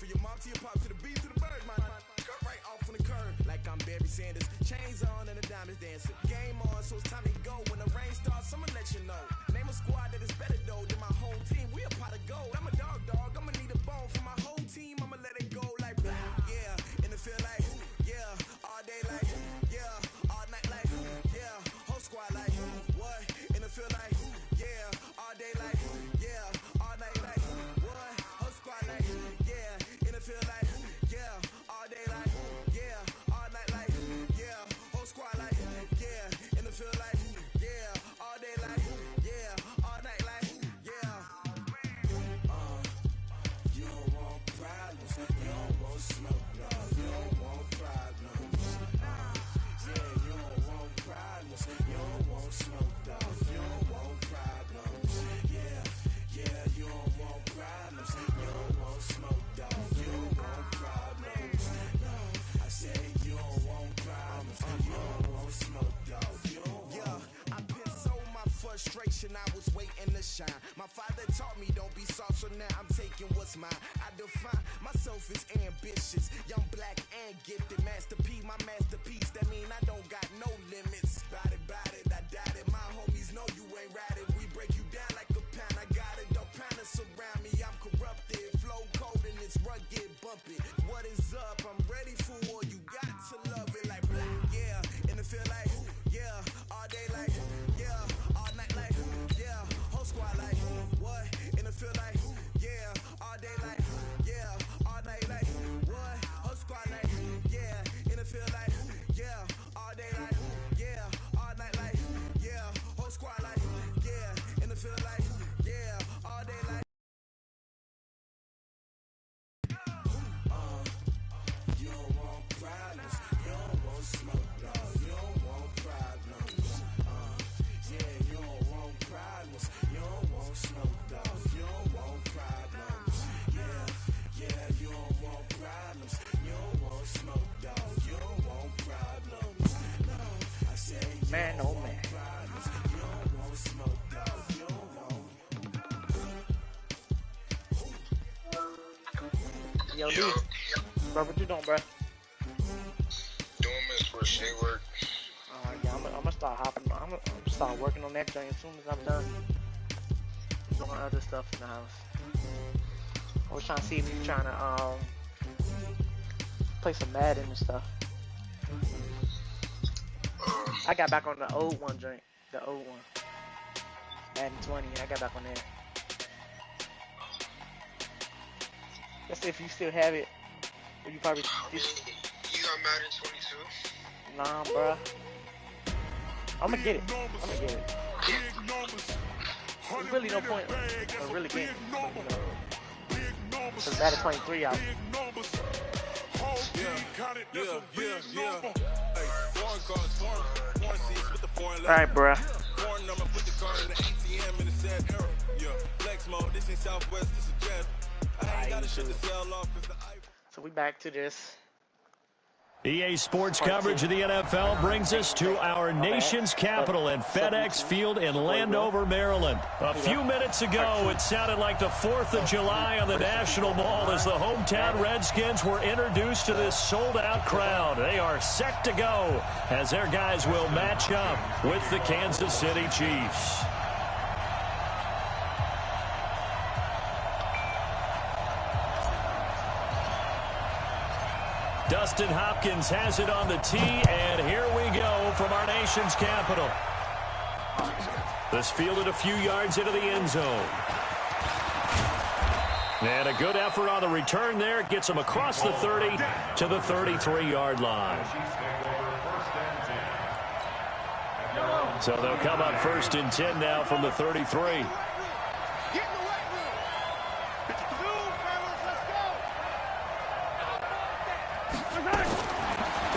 From your mom to your pop to the beat to the bird, man. Cut right off on the curb. Like I'm Barry Sanders. Chains on and the diamonds dancing. Game on, so it's time to go. When the rain starts, I'ma let you know. Name a squad that is better though than my whole team. We a pot of gold. I'm a dog. I'ma need a bone for my whole team. I'ma let it go like, yeah. In the field like, yeah. All day like, yeah. All night like, yeah. Whole squad like, what? In the field like, yeah. All day like, yeah. All night like, what? Whole squad like, yeah. In the field like, yeah. All day like, yeah. All night like, yeah. Whole squad like, yeah. In the field like, yeah. All day like, yeah. All night like, yeah. You don't want problems. You don't want smoke, no. You don't want problems. Yeah, you don't want problems. You don't want smoke, dog. You don't want problems. Yeah, you don't want problems. You don't want smoke, dog. You don't want problems. No, I said you don't want problems. You don't want smoke, dog. You don't want. Yeah, I pissed so my frustration. I was waiting to shine. My father taught me don't be soft, so now I'm taking what's mine. I define myself as ambitious, young, black, and gifted. Master P, my masterpiece. That mean I don't got no limits. Bout it, I doubt it. My homies know you ain't ratted. We break you down like a pound. I got it, don't pound us around me. I'm corrupted, flow cold and it's rugged, bumpy. What is up? I'm ready for war. You got to love it like black. Yeah, in the field like, yeah. All day like, yeah. All night like, yeah. Whole squad like, what? In the field like, yeah. All day like, yeah. All night like, what? Whole squad like, yeah. In the field like, yeah. All day like, yeah. All night like, yeah. Whole squad like, yeah. In the field like, yeah. All day like. You don't want problems. You don't want smoke, no. You don't want problems. Yeah, you don't want problems. You don't want smoke, dog. You don't want problems. Yeah, you don't want problems. You don't want smoke, dog. You don't want problems. No, I say you Man, don't oh want man. problems. You don't want smoke, dog. You don't want. Yo, D. Bro, what you doing, bro? Doing this for shit work. Yeah, I'm gonna start hopping. I'm gonna start working on that joint as soon as I'm done doing other stuff in the house. I was trying to see if you're trying to play some Madden and stuff. I got back on the old one joint, the old one, Madden 20. I got back on there. Let's see if you still have it. Or you probably. You got Madden 22? Nah, bruh. I'm gonna get it. There's really no point. I really can't. Because Madden 23 out. Alright, bruh. So we back to this. EA Sports coverage of the NFL brings us to our nation's capital in FedEx Field in Landover, Maryland. A few minutes ago, it sounded like the 4th of July on the National Mall as the hometown Redskins were introduced to this sold-out crowd. They are set to go as their guys will match up with the Kansas City Chiefs. Dustin Hopkins has it on the tee, and here we go from our nation's capital. This fielded a few yards into the end zone. And a good effort on the return there. Gets him across the 30 to the 33-yard line. So they'll come up 1st and 10 now from the 33.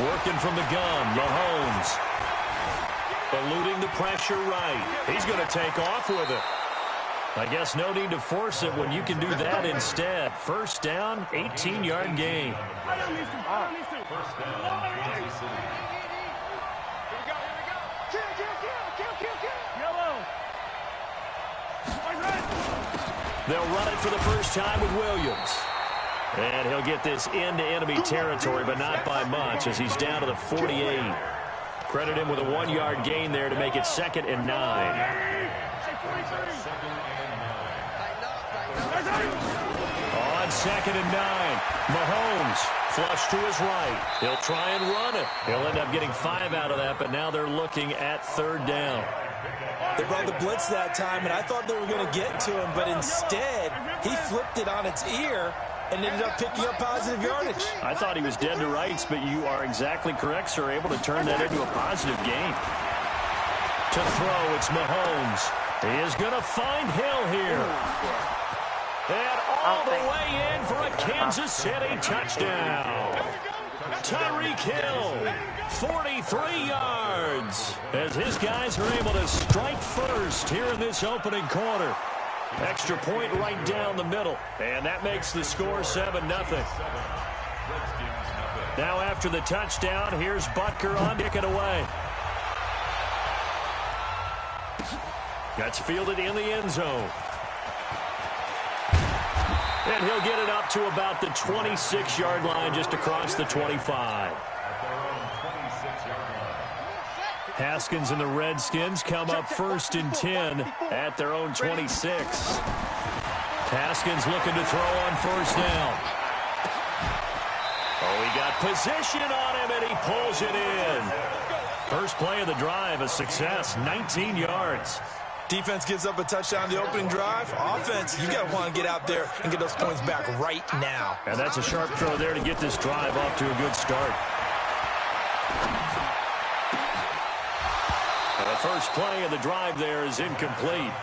Working from the gun, Mahomes. Eluding the pressure right. He's going to take off with it. I guess no need to force it when you can do that instead. First down, 18-yard gain. They'll run it for the first time with Williams. And he'll get this into enemy territory, but not by much, as he's down to the 48. Credit him with a 1-yard gain there to make it 2nd and 9. On 2nd and 9, Mahomes flush to his right. He'll try and run it. He'll end up getting 5 out of that, but now they're looking at 3rd down. They brought the blitz that time, and I thought they were going to get to him, but instead he flipped it on its ear and ended up picking up positive yardage. I thought he was dead to rights, but you are exactly correct, sir. Able to turn that into a positive gain. To throw, it's Mahomes. He is going to find Hill here. And all the way in for a Kansas City touchdown. Tyreek Hill, 43 yards, as his guys are able to strike first here in this opening quarter. Extra point right down the middle, and that makes the score 7-0. Now after the touchdown, here's Butker on kick it away. That's fielded in the end zone. And he'll get it up to about the 26-yard line, just across the 25. Haskins and the Redskins come up 1st and 10 at their own 26. Haskins looking to throw on 1st down. Oh, he got position on him, and he pulls it in. First play of the drive, a success, 19 yards. Defense gives up a touchdown the opening drive. Offense, you got to want to get out there and get those points back right now. And that's a sharp throw there to get this drive off to a good start. And the first play of the drive there is incomplete.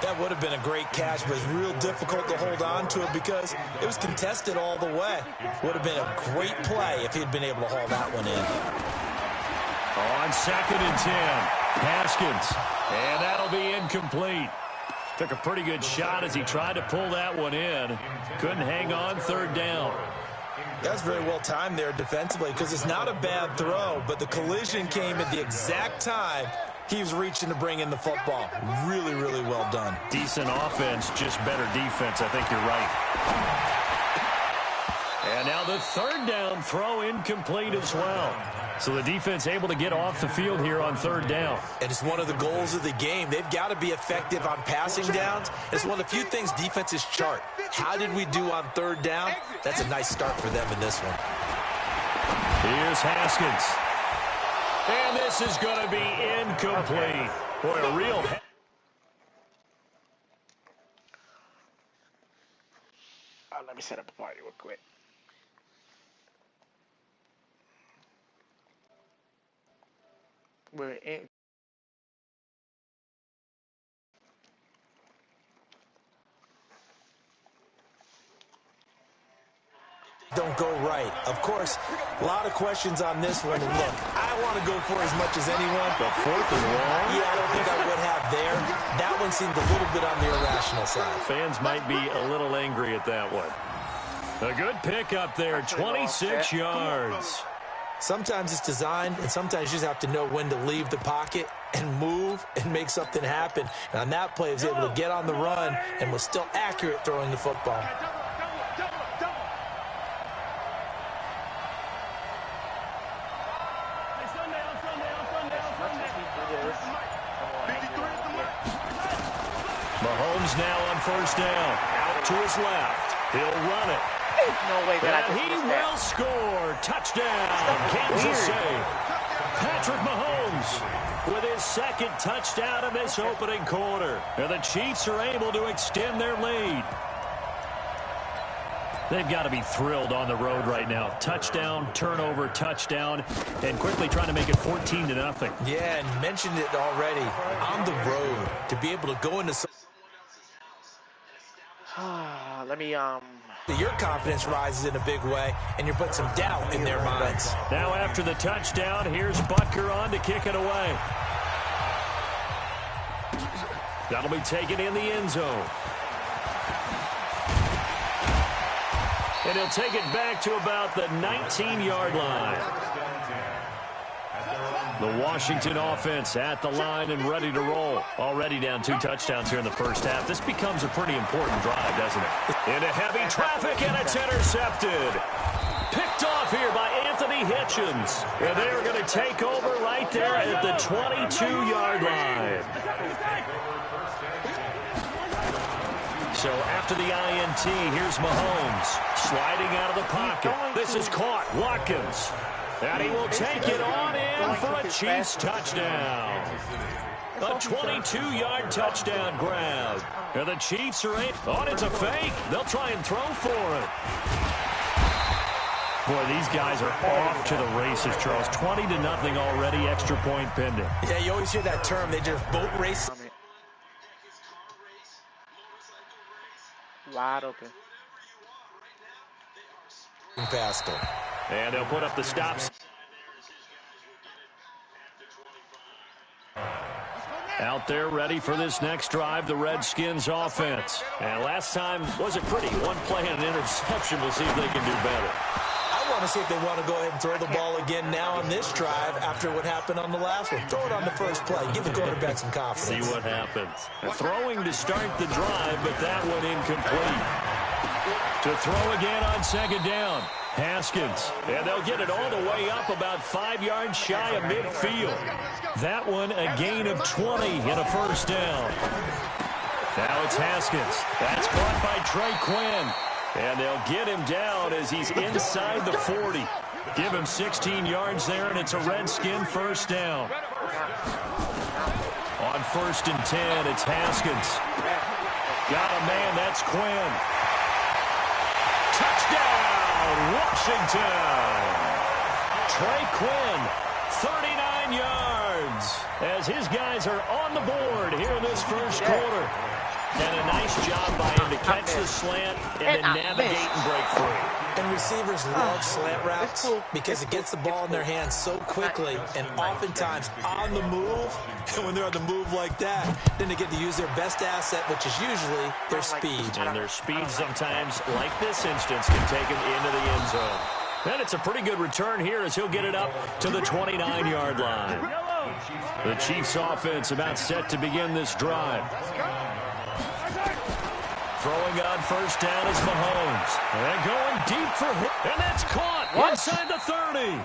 That would have been a great catch, but it's real difficult to hold on to it because it was contested all the way. Would have been a great play if he'd been able to haul that one in. On 2nd and 10, Haskins. And that'll be incomplete. Took a pretty good shot as he tried to pull that one in. Couldn't hang on 3rd down. That's very well timed there defensively because it's not a bad throw, but the collision came at the exact time he was reaching to bring in the football. Really, really well done. Decent offense, just better defense. I think you're right. And now the 3rd down throw incomplete as well. So the defense able to get off the field here on 3rd down. And it's one of the goals of the game. They've got to be effective on passing downs. It's one of the few things defenses chart. How did we do on 3rd down? That's a nice start for them in this one. Here's Haskins. And this is going to be incomplete. Boy, a real... Let me set up a party real quick. We're in. Don't go right. Of course, a lot of questions on this one. And look, I want to go for as much as anyone. But 4th and long? Yeah, I don't think I would have there. That one seemed a little bit on the irrational side. Fans might be a little angry at that one. A good pickup there, 26 yards. Sometimes it's designed, and sometimes you just have to know when to leave the pocket and move and make something happen. And on that play, he was able to get on the run and was still accurate throwing the football. Mahomes now on 1st down. Out to his left. He'll run it. No way that and I he will score. Touchdown, Kansas City. Patrick Mahomes with his 2nd touchdown in this opening quarter. And the Chiefs are able to extend their lead. They've got to be thrilled on the road right now. Touchdown, turnover, touchdown, and quickly trying to make it 14-0. Yeah, and mentioned it already. On the road, to be able to go into some... Let me, Your confidence rises in a big way, and you're putting some doubt in their minds. Now after the touchdown, here's Butker on to kick it away. That'll be taken in the end zone. And he'll take it back to about the 19-yard line. The Washington offense at the line and ready to roll. Already down 2 touchdowns here in the first half. This becomes a pretty important drive, doesn't it? Into heavy traffic, and it's intercepted. Picked off here by Anthony Hitchens. And they are going to take over right there at the 22-yard line. So after the INT, here's Mahomes sliding out of the pocket. This is caught. Watkins. And he will take it on in for a Chiefs touchdown. A 22-yard touchdown grab. And the Chiefs are in. Oh, it's a fake. They'll try and throw for it. Boy, these guys are off to the races, Charles. 20-0 already, extra point pending. Yeah, you always hear that term. They just boat race. Wide open. Pascal. And they'll put up the stops. Out there ready for this next drive, the Redskins offense. And last time wasn't pretty. One play and an interception. We'll see if they can do better. I want to see if they want to go ahead and throw the ball again now on this drive after what happened on the last one. Throw it on the first play. Give the quarterback some confidence. See what happens. Throwing to start the drive, but that one incomplete. To throw again on second down. Haskins. And they'll get it all the way up about 5 yards shy of midfield. That one a gain of 20 in a first down. Now it's Haskins. That's caught by Trey Quinn. And they'll get him down as he's inside the 40. Give him 16 yards there, and it's a Redskin first down. On 1st and 10, it's Haskins. Got a man, that's Quinn. Touchdown, Washington. Trey Quinn, 39 yards, as his guys are on the board here in this first quarter. And a nice job by him to catch the slant and then navigate and break free. And receivers love slant routes because it gets the ball in their hands so quickly and oftentimes on the move. And when they're on the move like that, then they get to use their best asset, which is usually their speed. And their speed sometimes, like this instance, can take them into the end zone. And it's a pretty good return here as he'll get it up to the 29-yard line. The Chiefs offense about set to begin this drive. Throwing on first down is Mahomes. And going deep for him. And that's caught inside the 30.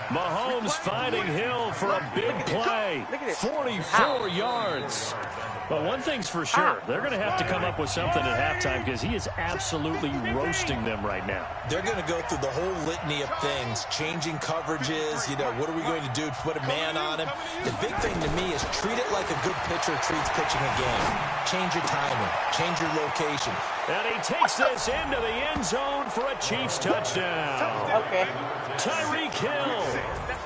Mahomes finding Hill for a big play. 44 yards. But one thing's for sure, they're going to have to come up with something at halftime because he is absolutely roasting them right now. They're going to go through the whole litany of things, changing coverages, what are we going to do to put a man on him? The big thing to me is treat it like a good pitcher treats pitching a game. Change your timing, change your location. And he takes this into the end zone for a Chiefs touchdown. Okay. Tyreek Hill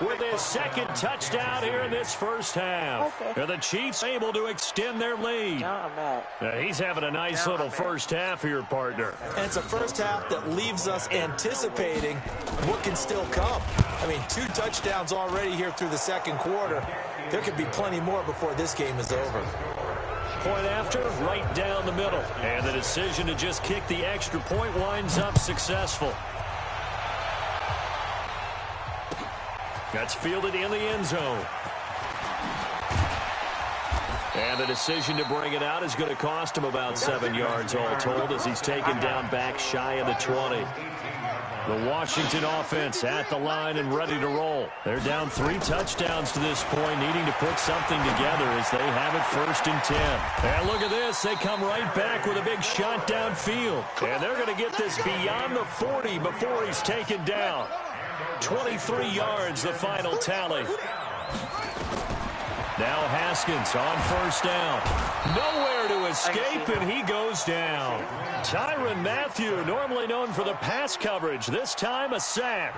with his second touchdown here in this first half. Okay. And the Chiefs able to extend their lead. Now I'm mad. He's having a nice little first half here, partner. And it's a first half that leaves us anticipating what can still come. I mean, 2 touchdowns already here through the second quarter. There could be plenty more before this game is over. Point after, right down the middle. And the decision to just kick the extra point winds up successful. That's fielded in the end zone. And the decision to bring it out is going to cost him about 7 yards all told as he's taken down back shy of the 20. The Washington offense at the line and ready to roll. They're down 3 touchdowns to this point, needing to put something together as they have it 1st and 10. And look at this. They come right back with a big shot downfield. And they're going to get this beyond the 40 before he's taken down. 23 yards, the final tally. Now Haskins on first down. Nowhere to escape, and he goes down. Tyrann Mathieu, normally known for the pass coverage, this time a sack.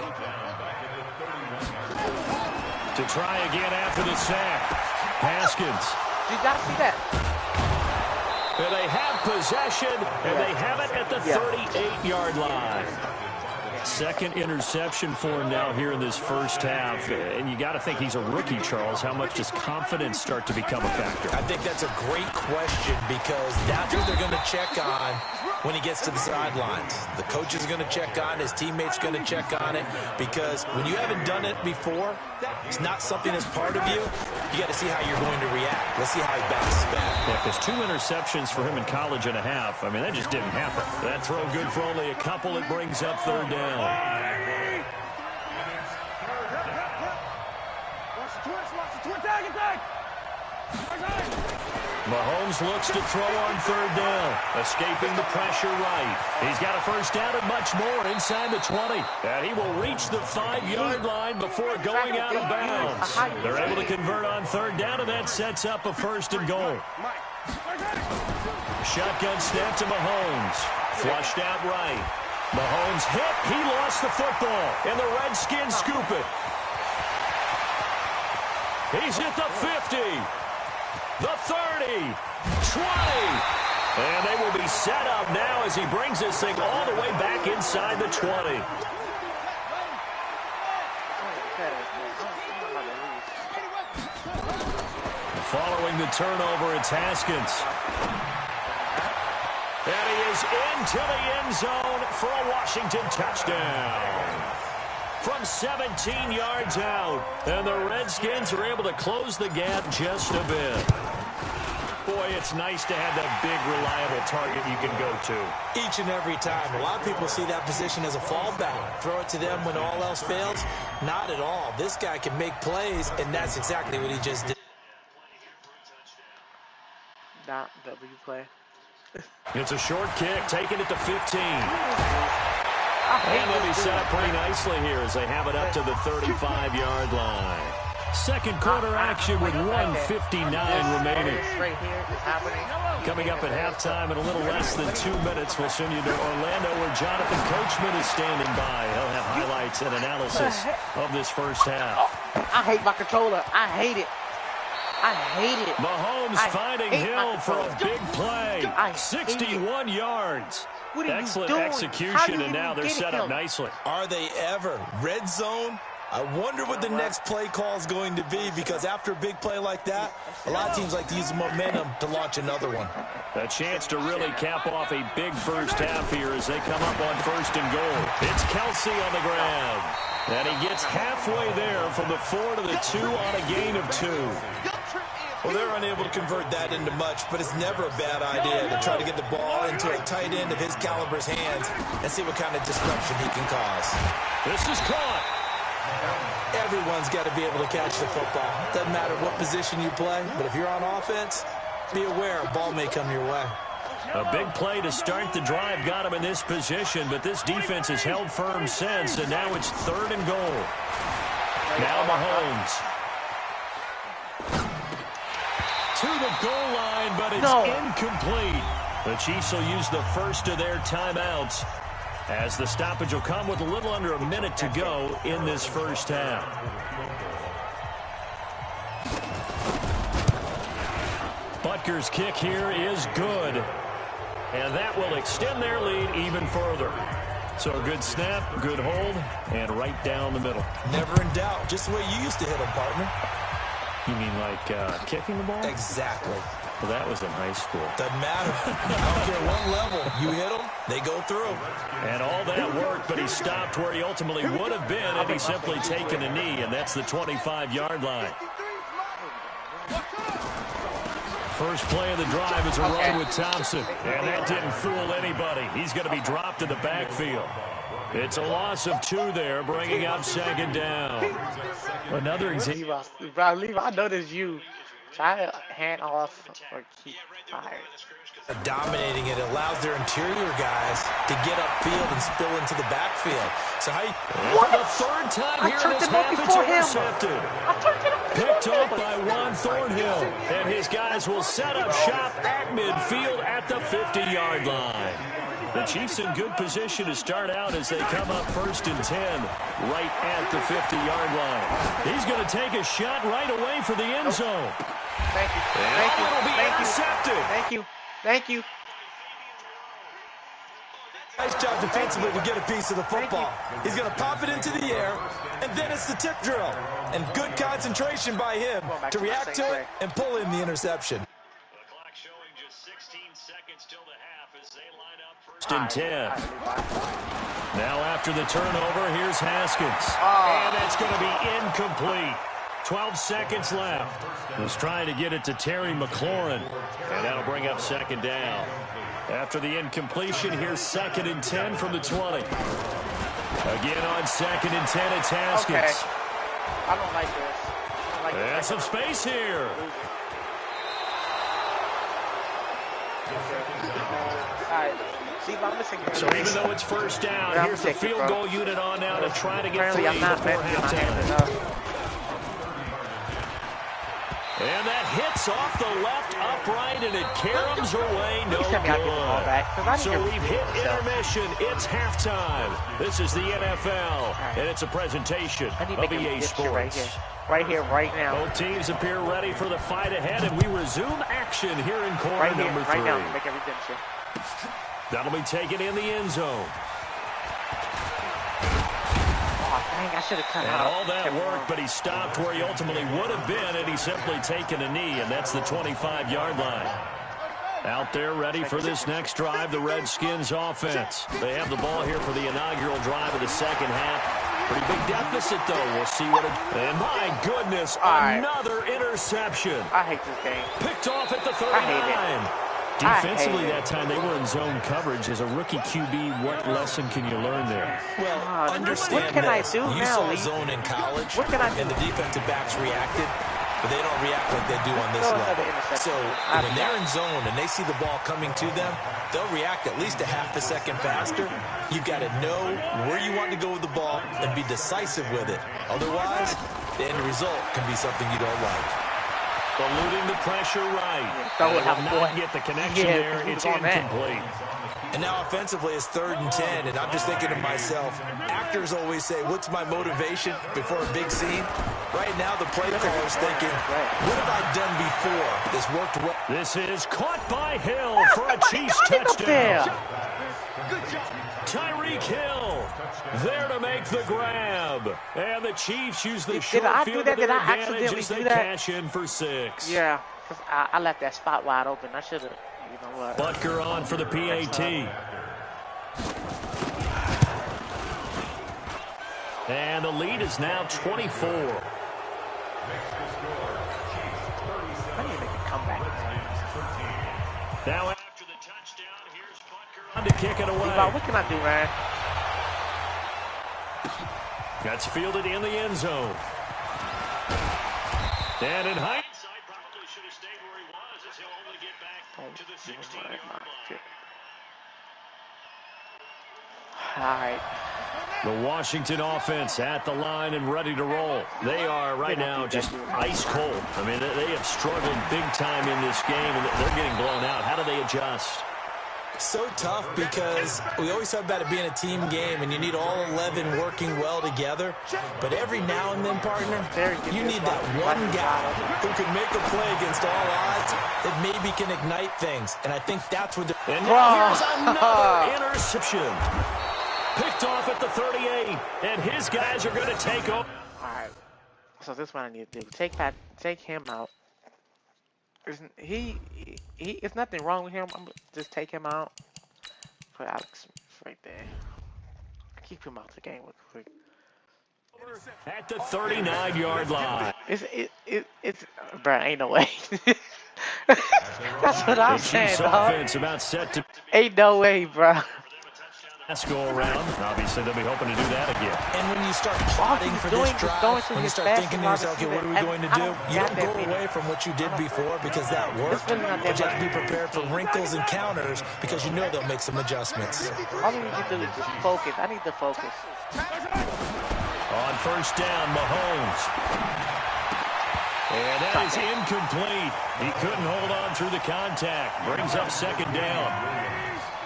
To try again after the sack. Haskins. You got to see that. And they have possession, and they have it at the 38-yard line. Second interception for him now here in this first half. And you got to think he's a rookie, Charles. How much does confidence start to become a factor? I think that's a great question because that's what they're going to check on when he gets to the sidelines. The coach is going to check on it. His teammates going to check on it, because when you haven't done it before, it's not something that's part of you. You got to see how you're going to react. Let's see how he bounces back. Yeah, because 2 interceptions for him in college and a half. I mean, that just didn't happen. That throw good for only a couple. It brings up 3rd down. Mahomes looks to throw on 3rd down. Escaping the pressure right. He's got a first down and much more inside the 20. And he will reach the 5-yard line before going out of bounds. They're able to convert on 3rd down, and that sets up a 1st and goal. Shotgun snap to Mahomes. Flushed out right. Mahomes hit. He lost the football. And the Redskins scoop it. He's hit the 50. The 30, 20, and they will be set up now as he brings this thing all the way back inside the 20. Following the turnover, it's Haskins. And he is into the end zone for a Washington touchdown. From 17 yards out, and the Redskins are able to close the gap just a bit. Boy, it's nice to have that big, reliable target you can go to. Each and every time. A lot of people see that position as a fallback. Throw it to them when all else fails. Not at all. This guy can make plays, and that's exactly what he just did. Not W play. It's a short kick, taking it to 15. And they'll be set up pretty nicely here as they have it up to the 35-yard line. Second quarter action with 1:59 remaining. Coming up at halftime in a little less than 2 minutes, we'll send you to Orlando where Jonathan Coachman is standing by. He'll have highlights and analysis of this first half. I hate my controller. I hate it. I hate it. Mahomes finding Hill for a big play. 61 yards. Excellent execution, and now they're set up nicely. Are they ever? Red zone? I wonder what the next play call is going to be, because after a big play like that, a lot of teams like to use the momentum to launch another one. A chance to really cap off a big first half here as they come up on 1st and goal. It's Kelsey on the grab. And he gets halfway there from the 4 to the 2 on a gain of 2. Well, they're unable to convert that into much, but it's never a bad idea to try to get the ball into a tight end of his caliber's hands and see what kind of disruption he can cause. This is caught. Everyone's got to be able to catch the football. Doesn't matter what position you play, but if you're on offense, be aware a ball may come your way. A big play to start the drive got him in this position, but this defense has held firm since, and now it's 3rd and goal. Now Mahomes. To the goal line, but it's incomplete. The Chiefs will use the first of their timeouts as the stoppage will come with a little under a minute to go in this first half. Butker's kick here is good, and that will extend their lead even further. So a good snap, good hold, and right down the middle. Never in doubt, just the way you used to hit them, partner. You mean like kicking the ball? Exactly. Well, that was in high school. Doesn't matter. I don't care what level. You hit them, they go through. And all that worked, but he stopped where he ultimately would have been had he simply taken a knee, and that's the 25-yard line. First play of the drive is a run with Thompson, and that didn't fool anybody. He's going to be dropped in the backfield. It's a loss of 2 there, bringing up 2nd down. Another example. Levi, I noticed you try to hand off or keep fired. Dominating it allows their interior guys to get upfield and spill into the backfield. So how you... For the 3rd time here in this half, it's intercepted. Picked off by Juan Thornhill. And his guys will set up shop at midfield at the 50-yard line. The Chiefs in good position to start out as they come up 1st and 10 right at the 50-yard line. He's going to take a shot right away for the end zone. Thank you. Thank you. It'll be intercepted. Thank you. Thank you. Nice job defensively to get a piece of the football. He's going to pop it into the air, and then it's the tip drill. And good concentration by him to react to it and pull in the interception. The clock showing just 16 seconds till the half. First and 10. Now after the turnover, here's Haskins. And that's going to be incomplete. 12 seconds left. Was trying to get it to Terry McLaurin. And that'll bring up second down. After the incompletion, here's second and 10 from the 20. Again on second and 10, it's Haskins. Okay. I don't like this. And some space here. So even though it's first down, here's the field goal unit on now to try to get 3 before halftime. And that hits off the left upright, and it caroms away, no good. So we've hit intermission. It's halftime. This is the NFL, and it's a presentation of EA Sports. Right here, right now. Both teams appear ready for the fight ahead, and we resume action here in quarter number 3. Right now, make everything sure. That'll be taken in the end zone. I should have cut and out. All that work, but he stopped where he ultimately would have been, and he's simply taken a knee, and that's the 25-yard line. Out there ready for this next drive, the Redskins offense. They have the ball here for the inaugural drive of the second half. Pretty big deficit, though. We'll see what it... And my goodness, another interception. I hate this game. Picked off at the 39. I hate it. Defensively that time, they were in zone coverage. As a rookie QB, what lesson can you learn there? Well, understand what can this. I do You now, saw Lee? zone in college, What can I do? and the defensive backs reacted, but they don't react like they do on this level. So when they're in zone and they see the ball coming to them, they'll react at least a half a second faster. You've got to know where you want to go with the ball and be decisive with it. Otherwise, the end result can be something you don't like. Eluding the pressure right. Will not get the connection there. It's incomplete. And now offensively it's 3rd and 10, and I'm just thinking to myself, actors always say, what's my motivation before a big scene? Right now the play caller's thinking, what have I done before? This worked well. This is caught by Hill for a Chiefs touchdown. Tyreek Hill there to make the grab. And the Chiefs use the short field to their advantage as they cash in for 6. Yeah, because I left that spot wide open. I should have, you know what. Butker on for the PAT. And the lead is now 24. I need to make a comeback. Now after the touchdown, here's Butker on to kick it away. What can I do, man? That's fielded in the end zone. And in hindsight, probably should have stayed where he was, as he'll only get back to the 16-yard line. All right. The Washington offense at the line and ready to roll. They are right now just ice cold. I mean, they have struggled big time in this game, and they're getting blown out. How do they adjust? So tough because we always talk about it being a team game and you need all 11 working well together. But every now and then, partner, you need that one guy who can make a play against all odds that maybe can ignite things. And I think that's what they're... And now here's another interception. Picked off at the 38. And his guys are going to take over. All right. So this is what I need to do. Take him out. It's nothing wrong with him. I'm gonna just take him out. Put Alex right there. Keep him out the game real quick. At the 39-yard line. It's bro, ain't no way. That's what I'm saying, dog. Offense about set to... Ain't no way, bro. Let's go around. Obviously, they'll be hoping to do that again. And when you start plotting for this drive, when you start thinking to yourself, okay, what are we going to do? You don't go away from what you did before because that worked, but you have to be prepared for wrinkles and counters because you know they'll make some adjustments. All we need to do is just focus. I need to focus. On first down, Mahomes. And that is incomplete. He couldn't hold on through the contact. Brings up second down.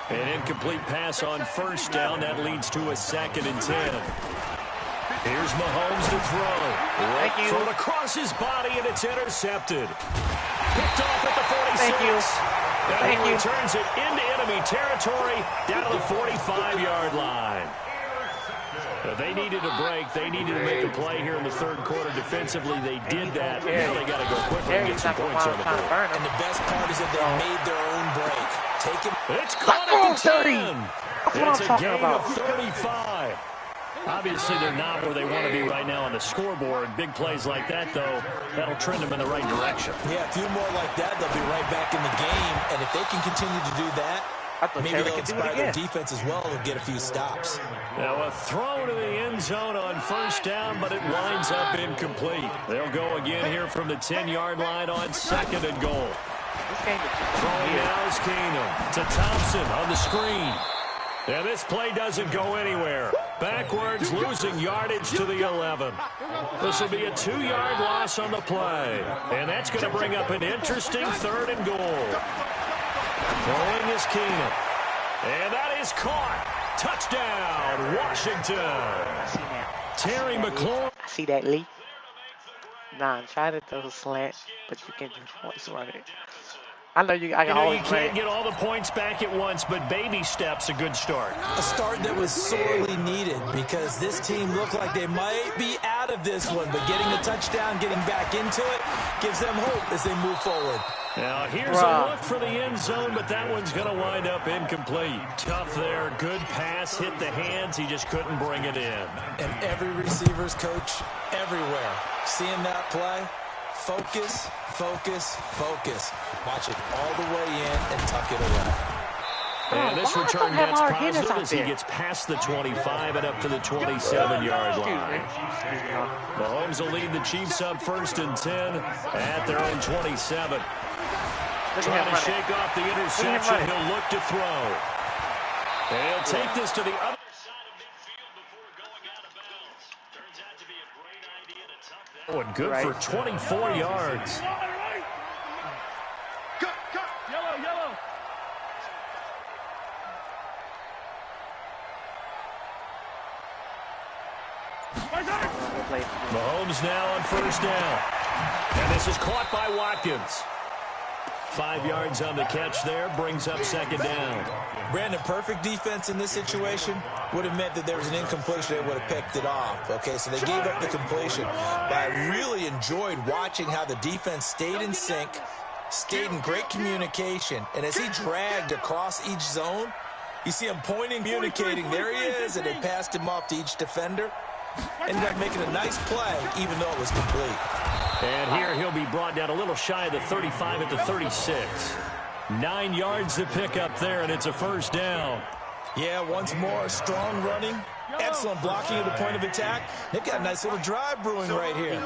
An incomplete pass on first down. That leads to a 2nd and 10. Here's Mahomes to throw. Thank you. Thrown across his body, and it's intercepted. Picked off at the 46. Thank you. And Thank he you. returns it into enemy territory down to the 45-yard line. They needed a break. They needed to make a play here in the 3rd quarter. Defensively, they did that. Now they got to go quickly and get some points on the board. And the best part is that they made their own break. Taking. It's caught at the 30. 10. That's what It's I'm a talking gain about. of 35. Obviously, they're not where they want to be right now on the scoreboard. Big plays like that, though, that'll trend them in the right direction. Yeah, a few more like that, they'll be right back in the game. And if they can continue to do that, maybe they'll inspire their defense as well and get a few stops. Now a throw to the end zone on first down, but it winds up incomplete. They'll go again here from the 10-yard line on 2nd and goal. Throwing now is Keenum to Thompson on the screen. And this play doesn't go anywhere. Backwards, losing yardage to the 11. This will be a 2-yard loss on the play. And that's going to bring up an interesting 3rd and goal. Throwing is Keenum. And that is caught. Touchdown, Washington. Terry McLaurin. I see that leak. Nah, try to throw a slant, but you can just run it. I know you. You can't get all the points back at once, but baby steps a good start. A start that was sorely needed because this team looked like they might be out of this one, but getting a touchdown, getting back into it, gives them hope as they move forward. Now here's a look for the end zone, but that one's going to wind up incomplete. Tough there, good pass, hit the hands, he just couldn't bring it in. And every receiver's coach everywhere, seeing that play, focus, focus, focus. Watch it all the way in and tuck it away. And this return gets positive as he gets past the 25 and up to the 27-yard line. Mahomes will lead the Chiefs up 1st and 10 at their own 27. Trying to shake off the interception. He'll look to throw. And he'll take this to the other side of midfield before going out of bounds. Turns out to be a great idea to tuck that one. Good for 24 yards. Yellow. Mahomes now on 1st down. And this is caught by Watkins. 5 yards on the catch there, brings up 2nd down. Brandon, perfect defense in this situation would have meant that there was an incompletion. They would have picked it off. Okay, so they gave up the completion. But I really enjoyed watching how the defense stayed in sync, stayed in great communication. And as he dragged across each zone, you see him pointing, communicating. There he is, and they passed him off to each defender. Ended up making a nice play, even though it was complete. And here he'll be brought down a little shy of the 35 at the 36. 9 yards to pick up there, and it's a 1st down. Yeah, once more, strong running, excellent blocking at the point of attack. They've got a nice little drive brewing right here.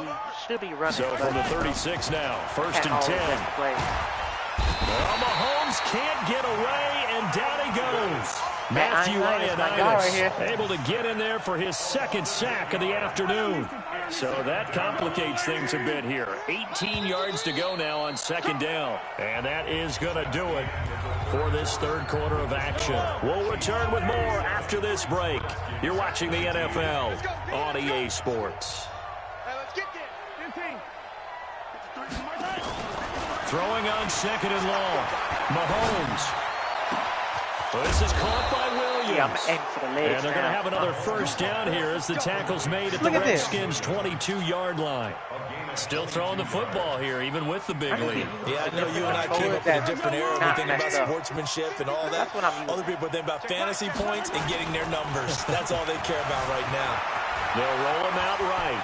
Should be running. So from the 36 now, 1st and 10. Well, Mahomes can't get away, and down he goes. Matthew Ioannidis able to get in there for his 2nd sack of the afternoon. So that complicates things a bit here. 18 yards to go now on 2nd down. And that is going to do it for this 3rd quarter of action. We'll return with more after this break. You're watching the NFL on EA Sports. Throwing on 2nd and long. Mahomes. This is caught by Williams. And they're going to have another 1st down here as the tackle's made at the Redskins' 22-yard line. Still throwing the football here, even with the big lead. Yeah, I know you and I came up with a different era. We think about sportsmanship and all that. Other people think about fantasy points and getting their numbers. That's all they care about right now. They'll roll him out right.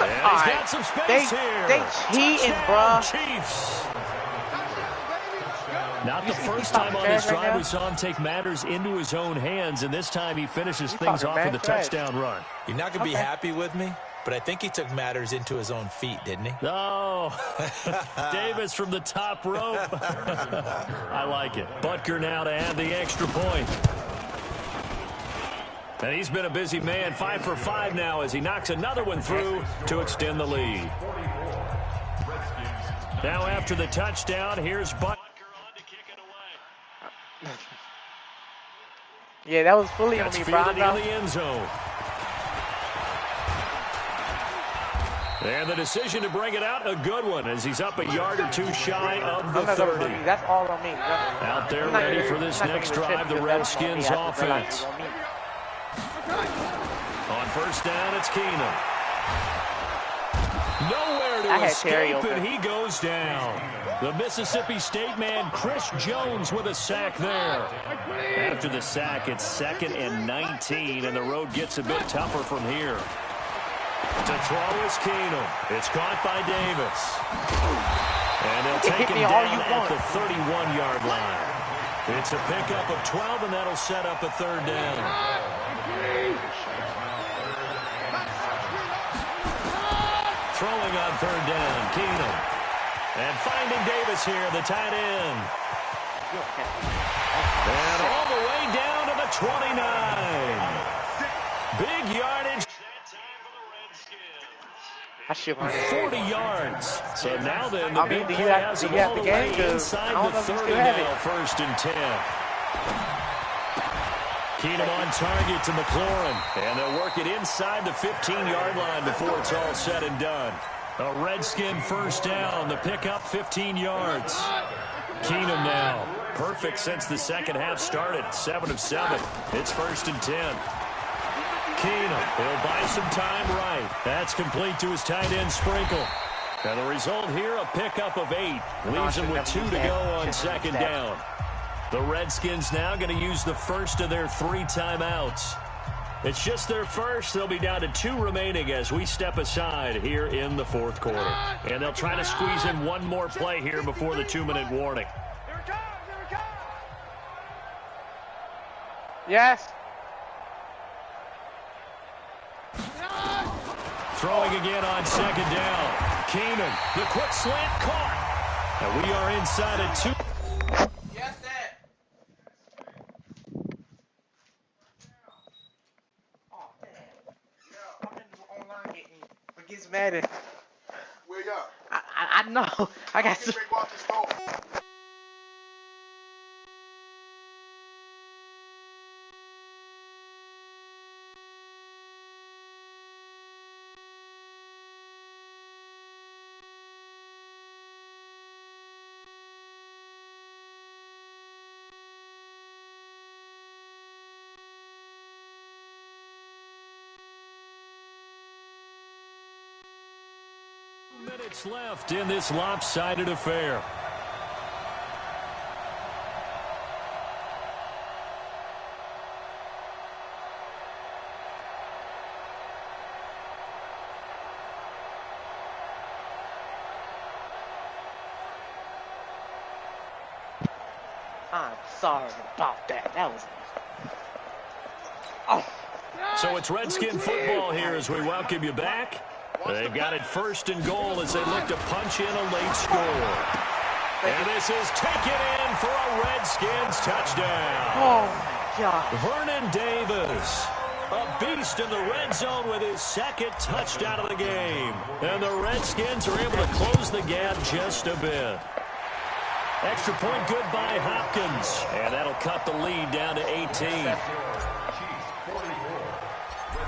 And he's got some space here. They cheating, bro. Chiefs. Not the first time on this drive we saw him take matters into his own hands, and this time he finishes things off with a touchdown run. You're not going to be happy with me, but I think he took matters into his own feet, didn't he? Oh, Davis from the top rope. I like it. Butker now to add the extra point. And he's been a busy man, 5 for 5 now as he knocks another one through to extend the lead. Now after the touchdown, here's Butker. Yeah, that was fully on me, bro. In the end zone. And the decision to bring it out, a good one, as he's up a yard or two shy of the 30. That's all on me. Out there ready for this next drive, the Redskins offense. On 1st down, it's Keenum. Nowhere to escape, and he goes down. The Mississippi State man, Chris Jones, with a sack there. After the sack, it's 2nd and 19, and the road gets a bit tougher from here. To throw is Keenum. It's caught by Davis. And they'll take him down at the 31-yard line. It's a pickup of 12, and that'll set up a 3rd down. Throwing on 3rd down, Keenum. And finding Davis here, the tight end. And all the way down to the 29. Big yardage. 40 yards. So now then, the big play has him all the way inside the 30 now, 1st and 10. Keenum on target to McLaurin. And they'll work it inside the 15-yard line before it's all said and done. A Redskin 1st down. The pickup 15 yards. Keenum now. Perfect since the second half started. 7 of 7. It's 1st and 10. Keenum, he'll buy some time right. That's complete to his tight end Sprinkle. And the result here, a pickup of 8. Leaves him with 2 to go on 2nd down. The Redskins now going to use the first of their 3 timeouts. It's just their first. They'll be down to 2 remaining as we step aside here in the 4th quarter. And they'll try to squeeze in one more play here before the 2-minute warning. Yes. Throwing again on 2nd down. Keenum, the quick slant caught. And we are inside at 2. Yes, Dad. Oh, man. I'm in online getting against Madden. Where y'all? I know. I got some. Minutes left in this lopsided affair. I'm sorry about that. That was. Oh. So it's Redskin football here as we welcome you back. They've got it 1st and goal as they look to punch in a late score. And this is taken in for a Redskins touchdown. Oh, my God. Vernon Davis, a beast in the red zone with his 2nd touchdown of the game. And the Redskins are able to close the gap just a bit. Extra point good by Hopkins. And that'll cut the lead down to 18.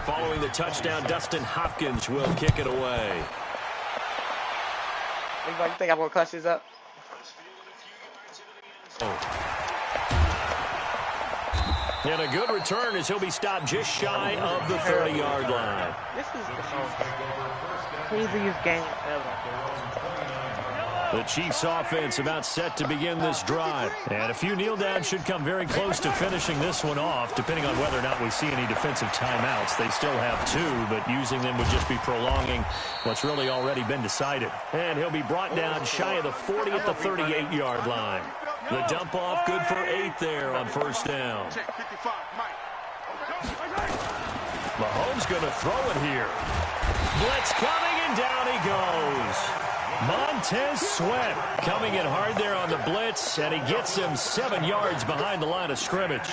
Following the touchdown, Dustin Hopkins will kick it away. You think I'm going to clutch this up? And a good return as he'll be stopped just shy of the 30-yard line. This is the craziest game ever. The Chiefs offense about set to begin this drive. And a few kneel downs should come very close to finishing this one off, depending on whether or not we see any defensive timeouts. They still have 2, but using them would just be prolonging what's really already been decided. And he'll be brought down shy of the 40 at the 38-yard line. The dump off good for 8 there on 1st down. Mahomes going to throw it here. Blitz coming, and down he goes. Montez Sweat coming in hard there on the blitz, and he gets him 7 yards behind the line of scrimmage.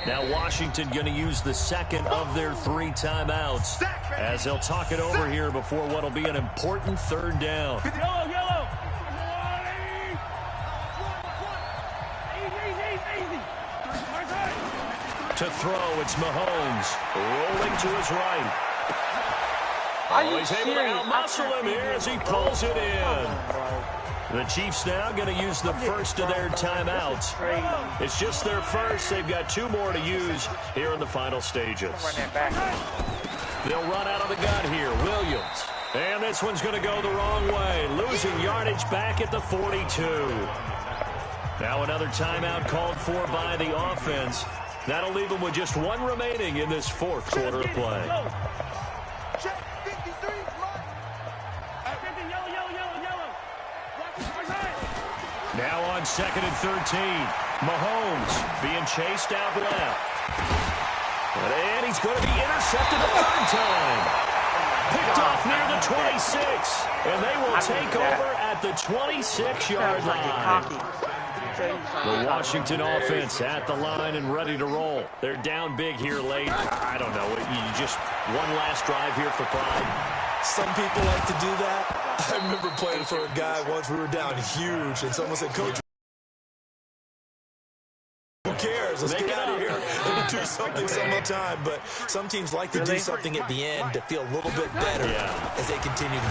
Now Washington going to use the 2nd of their 3 timeouts as they'll talk it over here before what will be an important 3rd down. Yellow, yellow. To throw, it's Mahomes rolling to his right. He's able to out-muscle him here as he pulls it in. The Chiefs now going to use the first of their timeouts. It's just their first. They've got 2 more to use here in the final stages. They'll run out of the gun here. Williams. And this one's going to go the wrong way. Losing yardage back at the 42. Now another timeout called for by the offense. That'll leave them with just one remaining in this fourth quarter of play. Now on 2nd and 13. Mahomes being chased out left. And he's going to be intercepted a third time. Picked off near the 26. And they will take over at the 26-yard line. The Washington offense at the line and ready to roll. They're down big here late. I don't know. You just one last drive here for pride. Some people like to do that. I remember playing for a guy once. We were down huge, and someone said, "Coach, who cares? Let's get out of here and do something sometime." But some teams like to do something at the end to feel a little bit better as they continue to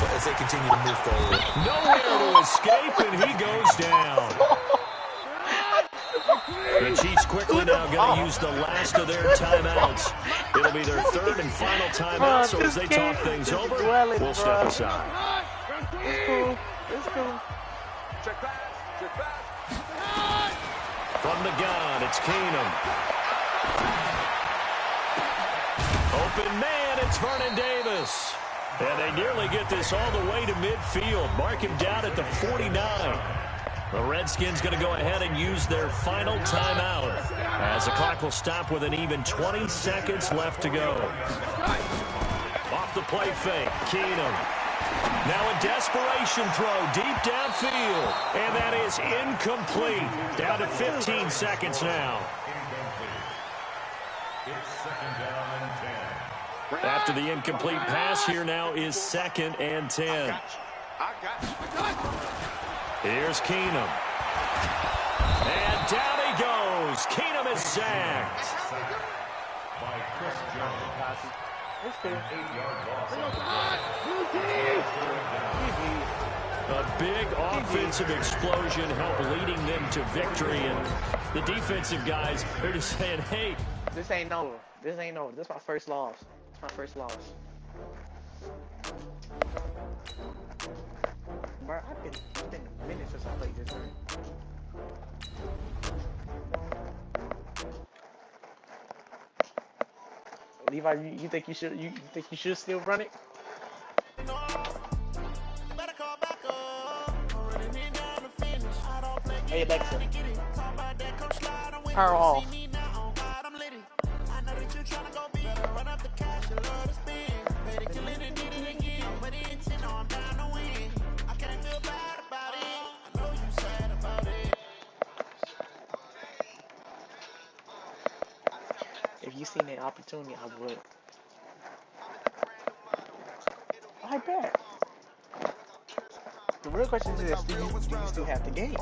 move forward. Nowhere to escape, and he goes down. The Chiefs quickly now going to use the last of their timeouts. It'll be their third and final timeout, so as they talk things over, we'll step aside. It's cool. It's cool. From the gun, it's Keenum. Open man, it's Vernon Davis. And they nearly get this all the way to midfield. Mark him down at the 49. The Redskins going to go ahead and use their final timeout as the clock will stop with an even 20 seconds left to go. Off the play fake, Keenum. Now a desperation throw deep downfield, and that is incomplete. Down to 15 seconds now. After the incomplete pass, here now is 2nd and 10. Here's Keenum. And down he goes. Keenum is sacked. A big offensive explosion helped leading them to victory. And the defensive guys, they're just saying, hey. This ain't over. This ain't over. This is my first loss. It's my first loss. Bro, it's been a minute since I played this game. Levi, you think you should still run it? Hey Alexa, power off. If you seen that opportunity, I would. I bet. The real question is, do you still have the game?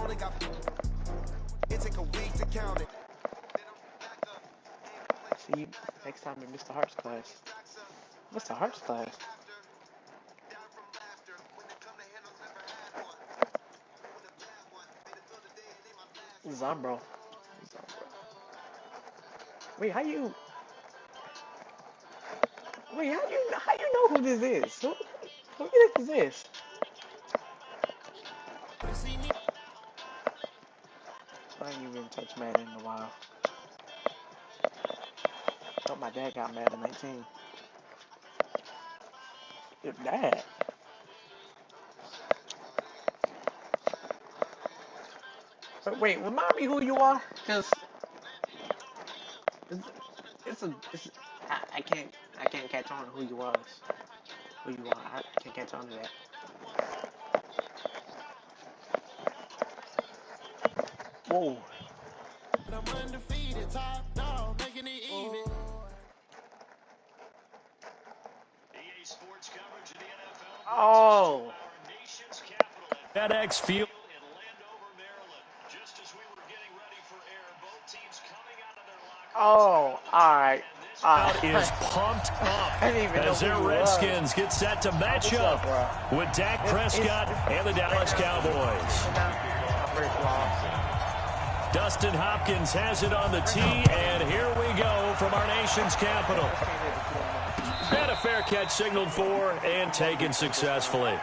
See you next time in Mr. Hart's class. Mr. Hart's class? Zombro. Wait, how you know who this is? Who you think this is? I ain't even touched Madden in a while. I thought my dad got Madden 19. Your dad? But wait, remind me who you are, cause I can't catch on to who you are. I can't catch on to that. Whoa. Oh. FedEx Field in Landover, Maryland. Just as we were getting ready for air, both teams coming out of their locker. Oh, all right. Is pumped up as their Redskins get set to match up with Dak Prescott and the Dallas Cowboys. Dustin Hopkins has it on the tee, and here we go from our nation's capital. And a fair catch signaled for and taken successfully.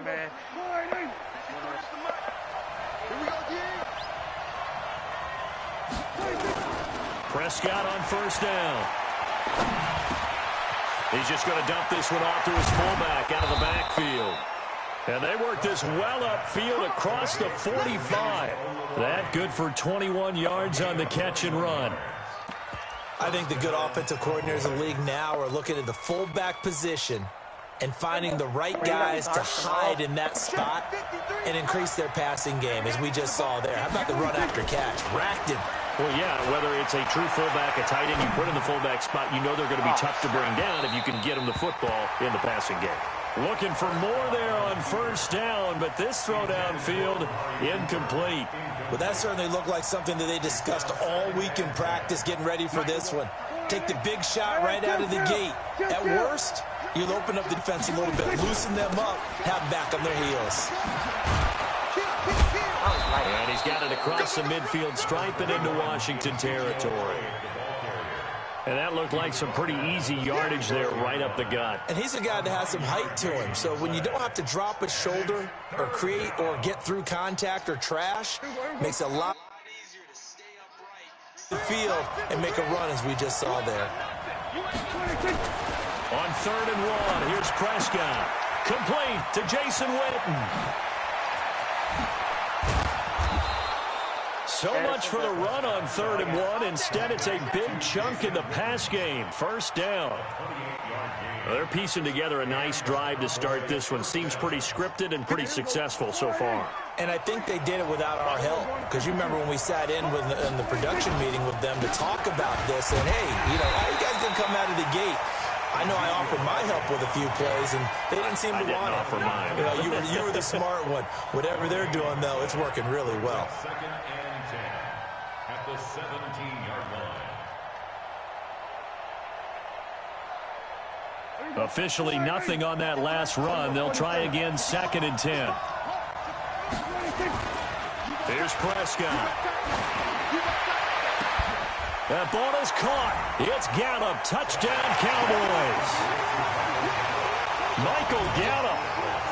Man. Prescott on first down. He's just going to dump this one off to his fullback out of the backfield. And they work this well upfield across the 45. That good for 21 yards on the catch and run. I think the good offensive coordinators in the league now are looking at the fullback position and finding the right guys to hide in that spot and increase their passing game, as we just saw there. How about the run after catch? Racked him. Well, yeah, whether it's a true fullback, a tight end, you put in the fullback spot, you know they're going to be tough to bring down if you can get them the football in the passing game. Looking for more there on first down, but this throw downfield incomplete. Well, that certainly looked like something that they discussed all week in practice getting ready for this one. Take the big shot right out of the gate. At worst, you'll open up the defense a little bit, loosen them up, have them back on their heels. And he's got it across the midfield stripe and into Washington territory. And that looked like some pretty easy yardage there right up the gut. And he's a guy that has some height to him. So when you don't have to drop a shoulder or create or get through contact or trash, makes it a lot easier to stay upright the field and make a run, as we just saw there. On 3rd and 1, here's Prescott. Complete to Jason Witten. So much for the run on 3rd and 1. Instead, it's a big chunk in the pass game. First down. They're piecing together a nice drive to start this one. Seems pretty scripted and pretty successful so far. And I think they did it without our help. Because you remember when we sat in the production meeting with them to talk about this. And, hey, how you guys didn't come out of the gate? I know I offered my help with a few plays, and they didn't seem to want it. Offer mine. You were the smart one. Whatever they're doing, though, it's working really well. At the 17-yard line. Officially nothing on that last run. They'll try again 2nd and 10. Here's Prescott. That ball is caught. It's Gallup. Touchdown, Cowboys. Michael Gallup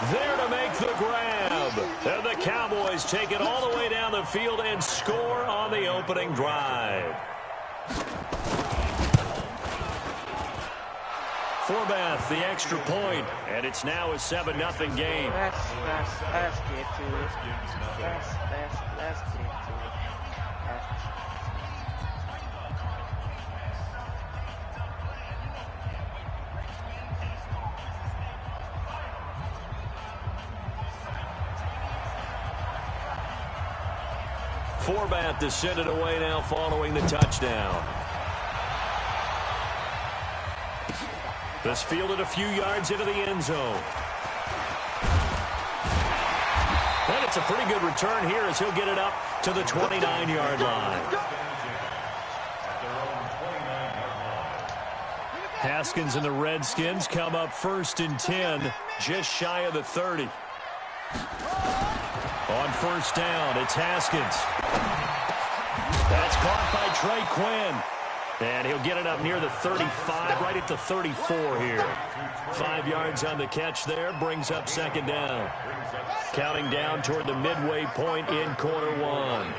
there to make the grab. And the Cowboys take it all the way down the field and score on the opening drive. Forbath, the extra point, and it's now a 7-0 game. Let's get to it. Let's get to it. Forbath to send it away now following the touchdown. This fielded a few yards into the end zone. And it's a pretty good return here as he'll get it up to the 29-yard line. Haskins and the Redskins come up 1st and 10, just shy of the 30. On first down, it's Haskins. That's caught by Trey Quinn. And he'll get it up near the 35, right at the 34 here. 5 yards on the catch there, brings up 2nd down. Counting down toward the midway point in quarter 1.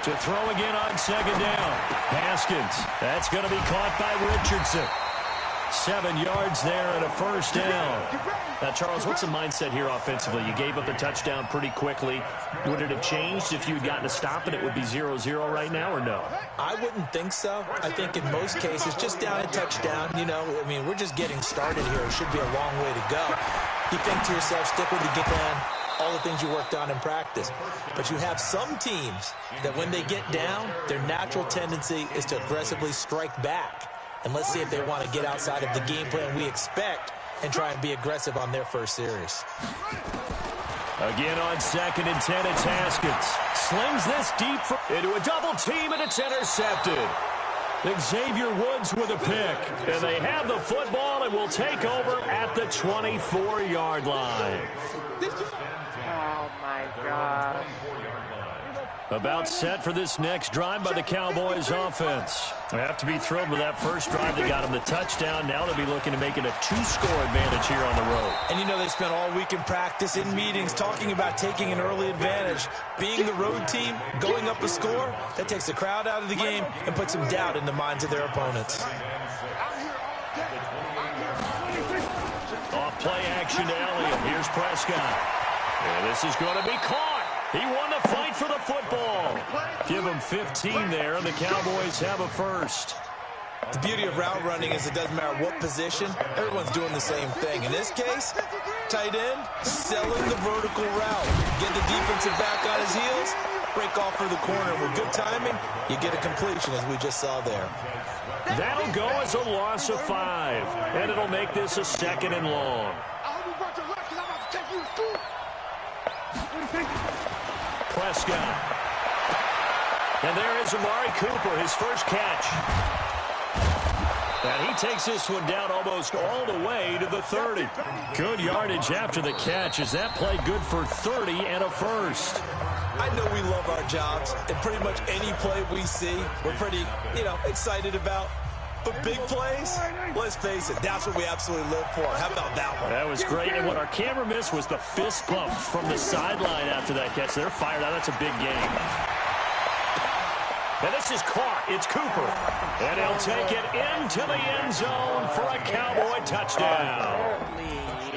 To throw again on 2nd down. Haskins, that's going to be caught by Richardson. 7 yards there and a first down. Now, Charles, what's the mindset here offensively? You gave up the touchdown pretty quickly. Would it have changed if you had gotten a stop and it would be 0-0 right now, or no? I wouldn't think so. I think in most cases, just down a touchdown, we're just getting started here. It should be a long way to go. You think to yourself, stick with the game plan, all the things you worked on in practice. But you have some teams that when they get down, their natural tendency is to aggressively strike back. And let's see if they want to get outside of the game plan we expect and try and be aggressive on their first series. Again on 2nd and 10, it's Haskins. Slings this deep into a double team, and it's intercepted. Xavier Woods with a pick. And they have the football and will take over at the 24-yard line. Oh, my God. About set for this next drive by the Cowboys offense. They have to be thrilled with that first drive that got them the touchdown. Now they'll be looking to make it a 2-score advantage here on the road. And you know they spent all week in practice, in meetings, talking about taking an early advantage. Being the road team, going up a score, that takes the crowd out of the game and puts some doubt in the minds of their opponents. Off play action to Elliott. Here's Prescott. And this is going to be caught. He won the fight for the football. Give him 15 there, and the Cowboys have a first. The beauty of route running is it doesn't matter what position, everyone's doing the same thing. In this case, tight end, selling the vertical route. Get the defensive back on his heels, break off for the corner. With good timing, you get a completion, as we just saw there. That'll go as a loss of 5, and it'll make this a 2nd and long. Prescott. And there is Amari Cooper, his first catch. And he takes this one down almost all the way to the 30. Good yardage after the catch. Is that play good for 30 and a first? I know we love our jobs, and pretty much any play we see, we're pretty, excited about. But big plays, let's face it, that's what we absolutely live for. How about that one? That was great. And what our camera missed was the fist pump from the sideline after that catch. They're fired out. That's a big game. And this is caught. It's Cooper. And he'll take it into the end zone for a Cowboy touchdown.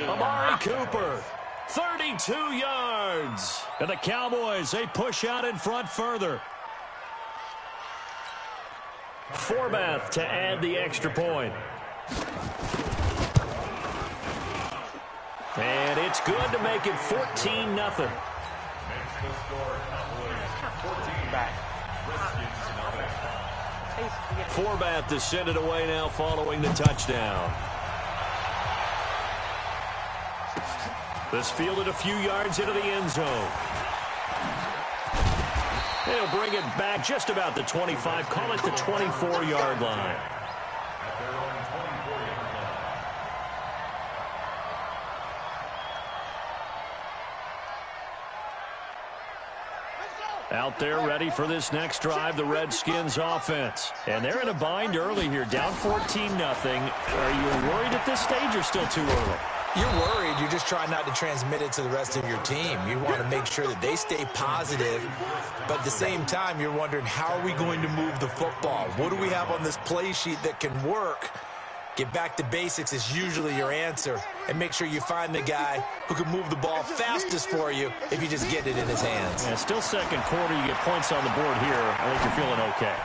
Amari Cooper, 32 yards. And the Cowboys, they push out in front further. Forbath to add the extra point. And it's good to make it 14-0. Forbath to send it away now following the touchdown. This fielded a few yards into the end zone. They'll bring it back just about the 25. Call it the 24-yard line. Out there ready for this next drive, the Redskins offense. And they're in a bind early here, down 14-0. Are you worried at this stage or still too early? You're worried. You're just trying not to transmit it to the rest of your team. You want to make sure that they stay positive, but at the same time, you're wondering, how are we going to move the football? What do we have on this play sheet that can work? Get back to basics is usually your answer, and make sure you find the guy who can move the ball fastest for you if you just get it in his hands. Yeah, still second quarter. You get points on the board here. I think you're feeling okay.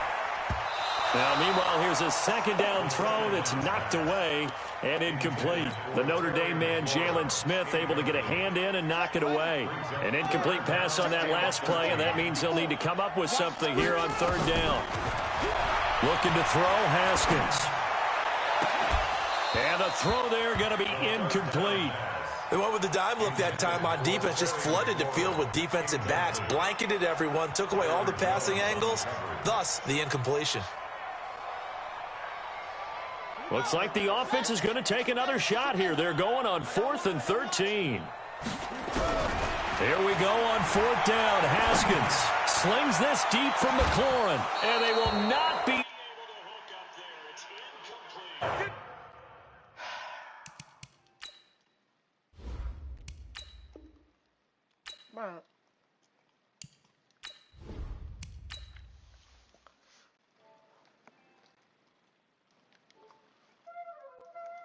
Now, meanwhile, here's a second down throw that's knocked away and incomplete. The Notre Dame man, Jalen Smith, able to get a hand in and knock it away. An incomplete pass on that last play, and that means they'll need to come up with something here on 3rd down. Looking to throw, Haskins. And the throw there going to be incomplete. They went with the dime look that time on defense, just flooded the field with defensive backs, blanketed everyone, took away all the passing angles, thus the incompletion. Looks like the offense is going to take another shot here. They're going on 4th and 13. Here we go on 4th down. Haskins slings this deep from McLaurin, and they will not be able to hook up there. It's incomplete.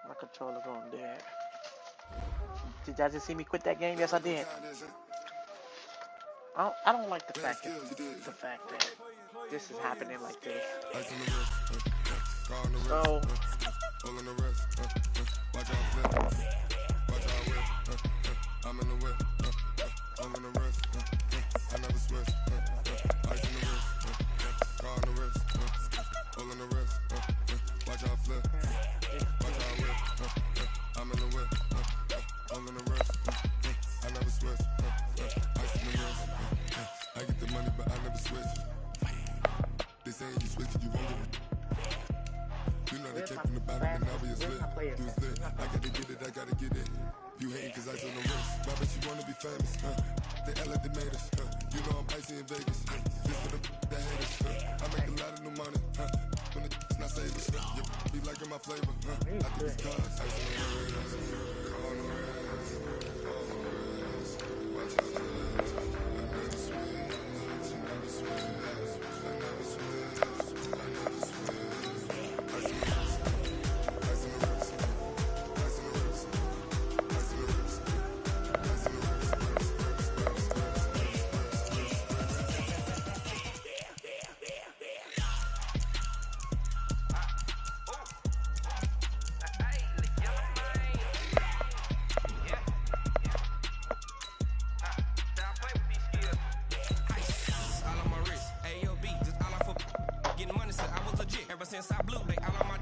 My controller going dead. Did y'all just see me quit that game? Yes, I did. I don't like the fact that this is happening like this. So I'm in the whip, I'm in the wrist, I never switch, ice in the wrist, car in the wrist, all in the wrist, watch out flip, watch out whip, I'm in the whip, all in the wrist, I never switch, Where's my fastest? Where's my player? I gotta get it, I gotta get it. You hating cause I on the wrist. But bet you wanna be famous, They Ella they made us, You know I'm icy in Vegas, This for the haters, I make a lot of new money, When it's not savings, Be liking my flavor, I think it's cause ice on the wrist, on the wrist, on the wrist. Watch out, I never switch, I never switch, I never switch, I never switch. Ice on the wrist, ice on the wrist, ice on the wrist. Since I blew, they all on my.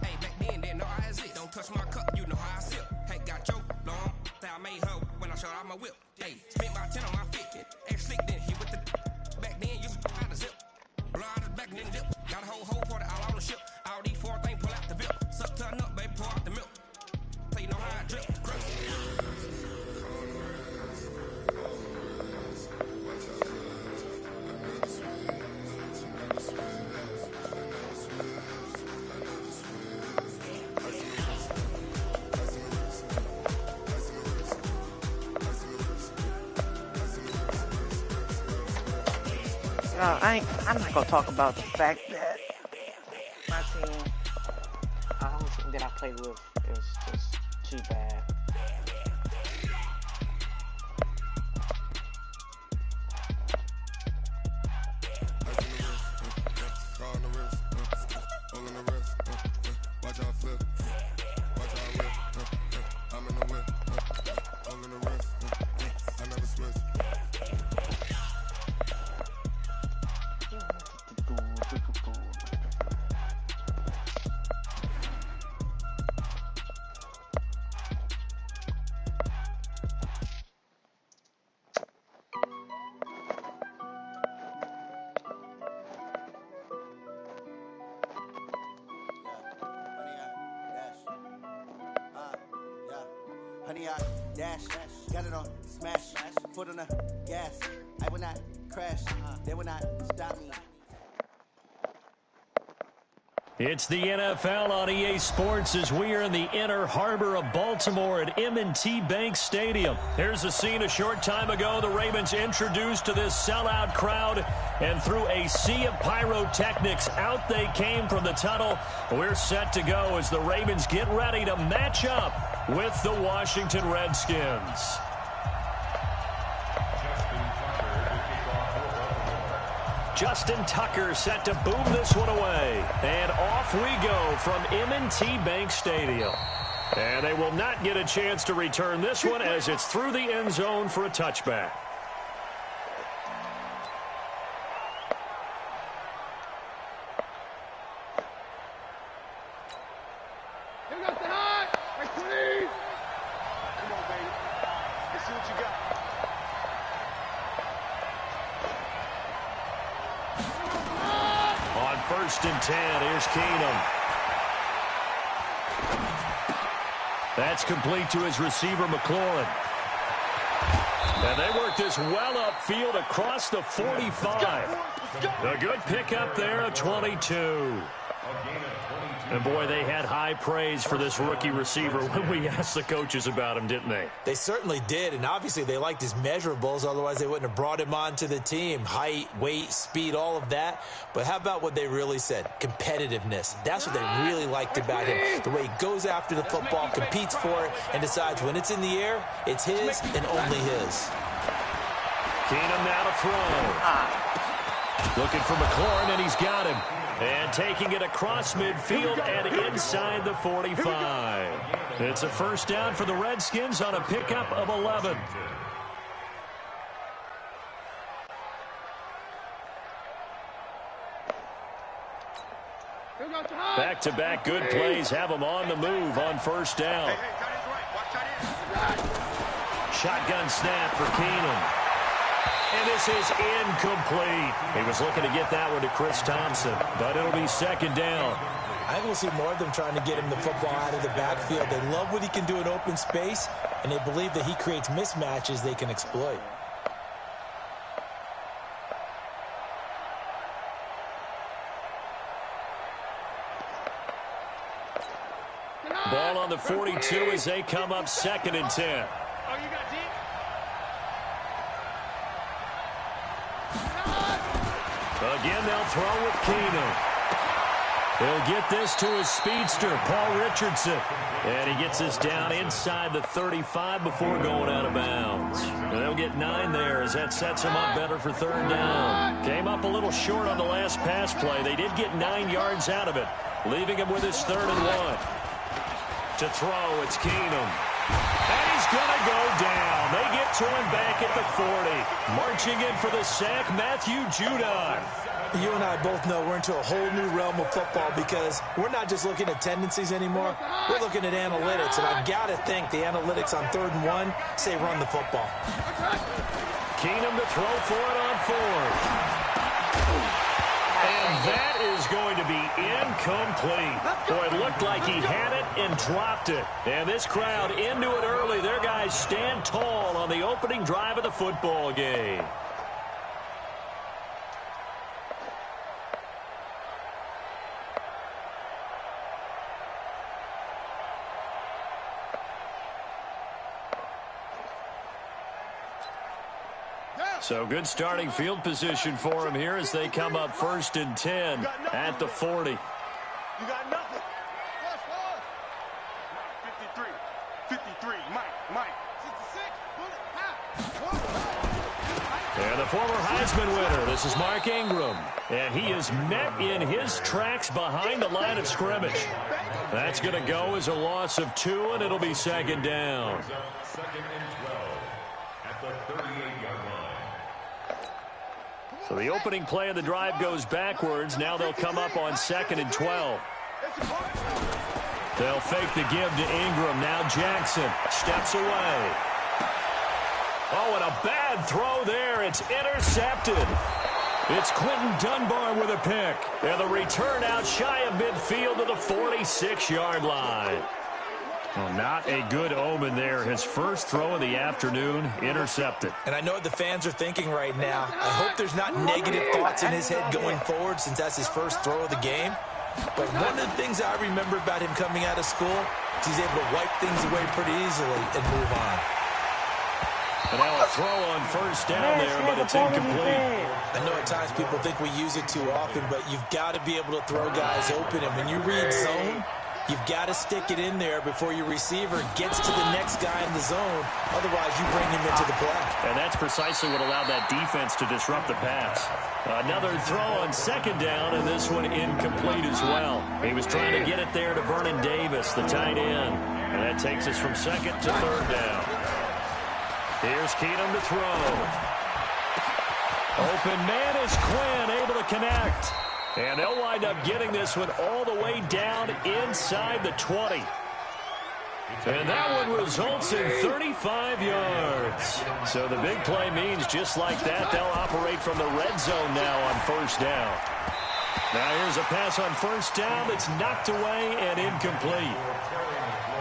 Hey, back then, they know I exist. Don't touch my cup, you know how I sip. Hey, got your long. I made her when I showed out my whip. Hey, spent my 10 on my 50. Ex slick, then he with the. Back then, used to out the zip. Blow out his back, then dip. Got a whole party all on the ship. All these 4 things pull out the whip. Suck turn up, baby, pour out the milk. So you know how I drip. Crush. I'm not gonna talk about the fact that my team, the whole team that I played with, is just too bad. Honey, I dash, got it on smash, foot on the gas. I will not crash, they will not stop me. It's the NFL on EA Sports as we are in the inner harbor of Baltimore at M&T Bank Stadium. Here's a scene a short time ago. The Ravens introduced to this sellout crowd, and through a sea of pyrotechnics, out they came from the tunnel. We're set to go as the Ravens get ready to match up with the Washington Redskins. Justin Tucker set to boom this one away. And off we go from M&T Bank Stadium. And they will not get a chance to return this one as it's through the end zone for a touchback. Here we go, say hi. Hey, please. Come on, baby. Let's see what you got. On 1st and 10, here's Keenum. That's complete to his receiver, McLaurin. And they work this well upfield across the 45. A good pickup there, a 22. And boy, they had high praise for this rookie receiver when we asked the coaches about him, didn't they? They certainly did, and obviously they liked his measurables, otherwise they wouldn't have brought him onto the team. Height, weight, speed, all of that. But how about what they really said? Competitiveness. That's what they really liked about him. The way he goes after the football, competes for it, and decides when it's in the air, it's his and only his. Keenum now to throw. Looking for McLaurin, and he's got him. And taking it across midfield and inside the 45. It's a first down for the Redskins on a pickup of 11. Back-to-back good plays have them on the move on first down. Shotgun snap for Keenum. And this is incomplete. He was looking to get that one to Chris Thompson, but it'll be second down. I think we'll see more of them trying to get him the football out of the backfield. They love what he can do in open space, and they believe that he creates mismatches they can exploit. Ball on the 42 as they come up 2nd and 10. Again, they'll throw with Keenum. He'll get this to his speedster, Paul Richardson. And he gets this down inside the 35 before going out of bounds. And they'll get 9 there as that sets him up better for 3rd down. Came up a little short on the last pass play. They did get 9 yards out of it, leaving him with his 3rd and 1. To throw, it's Keenum. And he's going to go down. They get to him back at the 40. Marching in for the sack, Matthew Judon. You and I both know we're into a whole new realm of football because we're not just looking at tendencies anymore. We're looking at analytics, and I've got to think the analytics on 3rd and 1 say run the football. Keenum to throw for it on 4th. And that is going to be incomplete. Boy, it looked like he had it and dropped it. And this crowd into it early. Their guys stand tall on the opening drive of the football game. So good starting field position for him here as they come up 1st and 10 at the 40. You got nothing. 53. 53. Mike. 66. And the former Heisman winner, this is Mark Ingram. And he is met in his tracks behind the line of scrimmage. That's going to go as a loss of 2, and it'll be 2nd down. 2nd and 12 at the 38-yard line. So the opening play of the drive goes backwards. Now they'll come up on 2nd and 12. They'll fake the give to Ingram. Now Jackson steps away. Oh, and a bad throw there. It's intercepted. It's Quentin Dunbar with a pick. And the return out shy of midfield to the 46-yard line. Well, not a good omen there. His first throw of the afternoon intercepted. And I know what the fans are thinking right now. I hope there's not negative thoughts in his head going forward since that's his first throw of the game. But one of the things I remember about him coming out of school is he's able to wipe things away pretty easily and move on. And now a throw on 1st down there, but it's incomplete. I know at times people think we use it too often, but you've got to be able to throw guys open. And when you read zone, you've got to stick it in there before your receiver gets to the next guy in the zone. Otherwise, you bring him into the play. And that's precisely what allowed that defense to disrupt the pass. Another throw on 2nd down, and this one incomplete as well. He was trying to get it there to Vernon Davis, the tight end. And that takes us from 2nd to 3rd down. Here's Keenum to throw. Open man is Quinn, able to connect. And they'll wind up getting this one all the way down inside the 20. And that one results in 35 yards. So the big play means just like that, they'll operate from the red zone now on 1st down. Now here's a pass on 1st down that's knocked away and incomplete.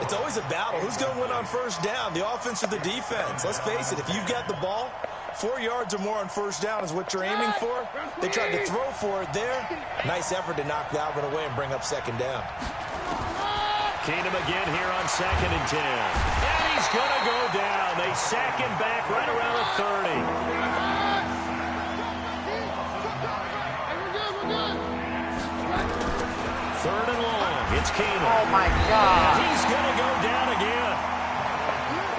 It's always a battle. Who's going to win on 1st down, the offense or the defense? Let's face it, if you've got the ball, 4 yards or more on 1st down is what you're aiming for. They tried to throw for it there. Nice effort to knock that one away and bring up 2nd down. Keenum again here on 2nd and 10. And he's going to go down. They sack him back right around the 30. Third and long. It's Keenum. Oh, my God. And he's going to go down again.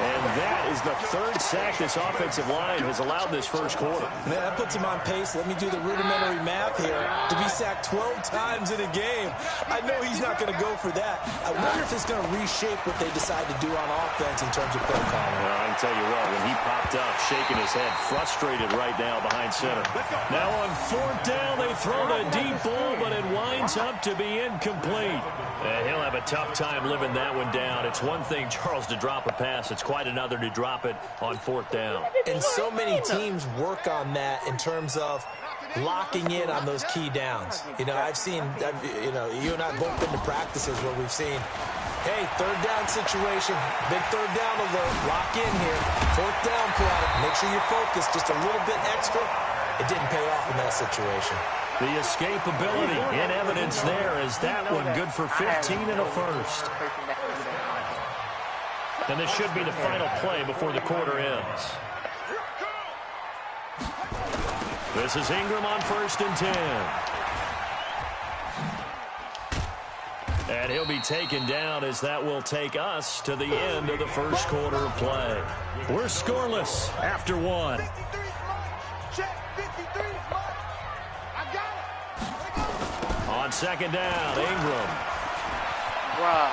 And that is the 3rd sack this offensive line has allowed this first quarter. Man, that puts him on pace. Let me do the rudimentary math here. To be sacked 12 times in a game, I know he's not going to go for that. I wonder if it's going to reshape what they decide to do on offense in terms of play calling. Well, I can tell you what, when he popped up, shaking his head, frustrated right now behind center. Now on 4th down, they throw the deep ball, but it winds up to be incomplete. And he'll have a tough time living that one down. It's one thing, Charles, to drop a pass. It's quite another to drop it on 4th down. And so many teams work on that in terms of locking in on those key downs. You know, you and I both been to practices where we've seen, hey, third down situation, big third down alert, lock in here, fourth down play, make sure you're focused just a little bit extra. It didn't pay off in that situation. The escapability in evidence there as that one good for 15 and a first. And this should be the final play before the quarter ends. This is Ingram on 1st and 10. And he'll be taken down as that will take us to the end of the first quarter of play. We're scoreless after one. On 2nd down, Ingram. Wow.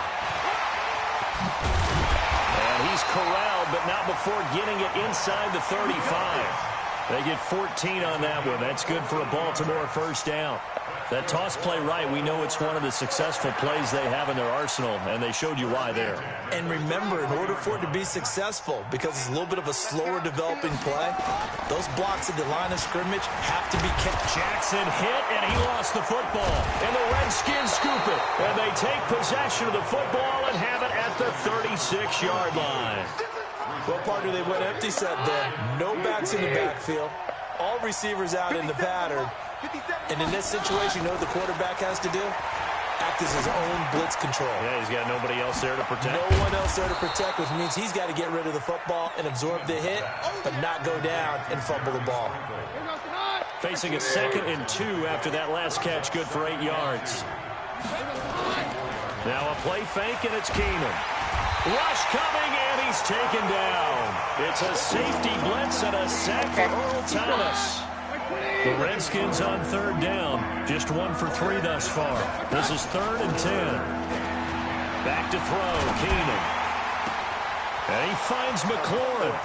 And he's corralled, but not before getting it inside the 35. They get 14 on that one. That's good for a Baltimore first down. That toss play right, we know it's one of the successful plays they have in their arsenal, and they showed you why there. And remember, in order for it to be successful, because it's a little bit of a slower developing play, those blocks at the line of scrimmage have to be kept. Jackson hit, and he lost the football. And the Redskins scoop it. And they take possession of the football and have it at the 36-yard line. Well, partner, they went empty set there. No backs in the backfield. All receivers out in the pattern. And in this situation, you know what the quarterback has to do? Act as his own blitz control. Yeah, he's got nobody else there to protect. No one else there to protect, which means he's got to get rid of the football and absorb the hit, but not go down and fumble the ball. Facing a 2nd and 2 after that last catch, good for 8 yards. Now a play fake, and it's Keenum. Rush coming, and he's taken down. It's a safety blitz and a sack for Earl Thomas. The Redskins on 3rd down. Just 1 for 3 thus far. This is 3rd and 10. Back to throw, Keenum. And he finds McLaurin.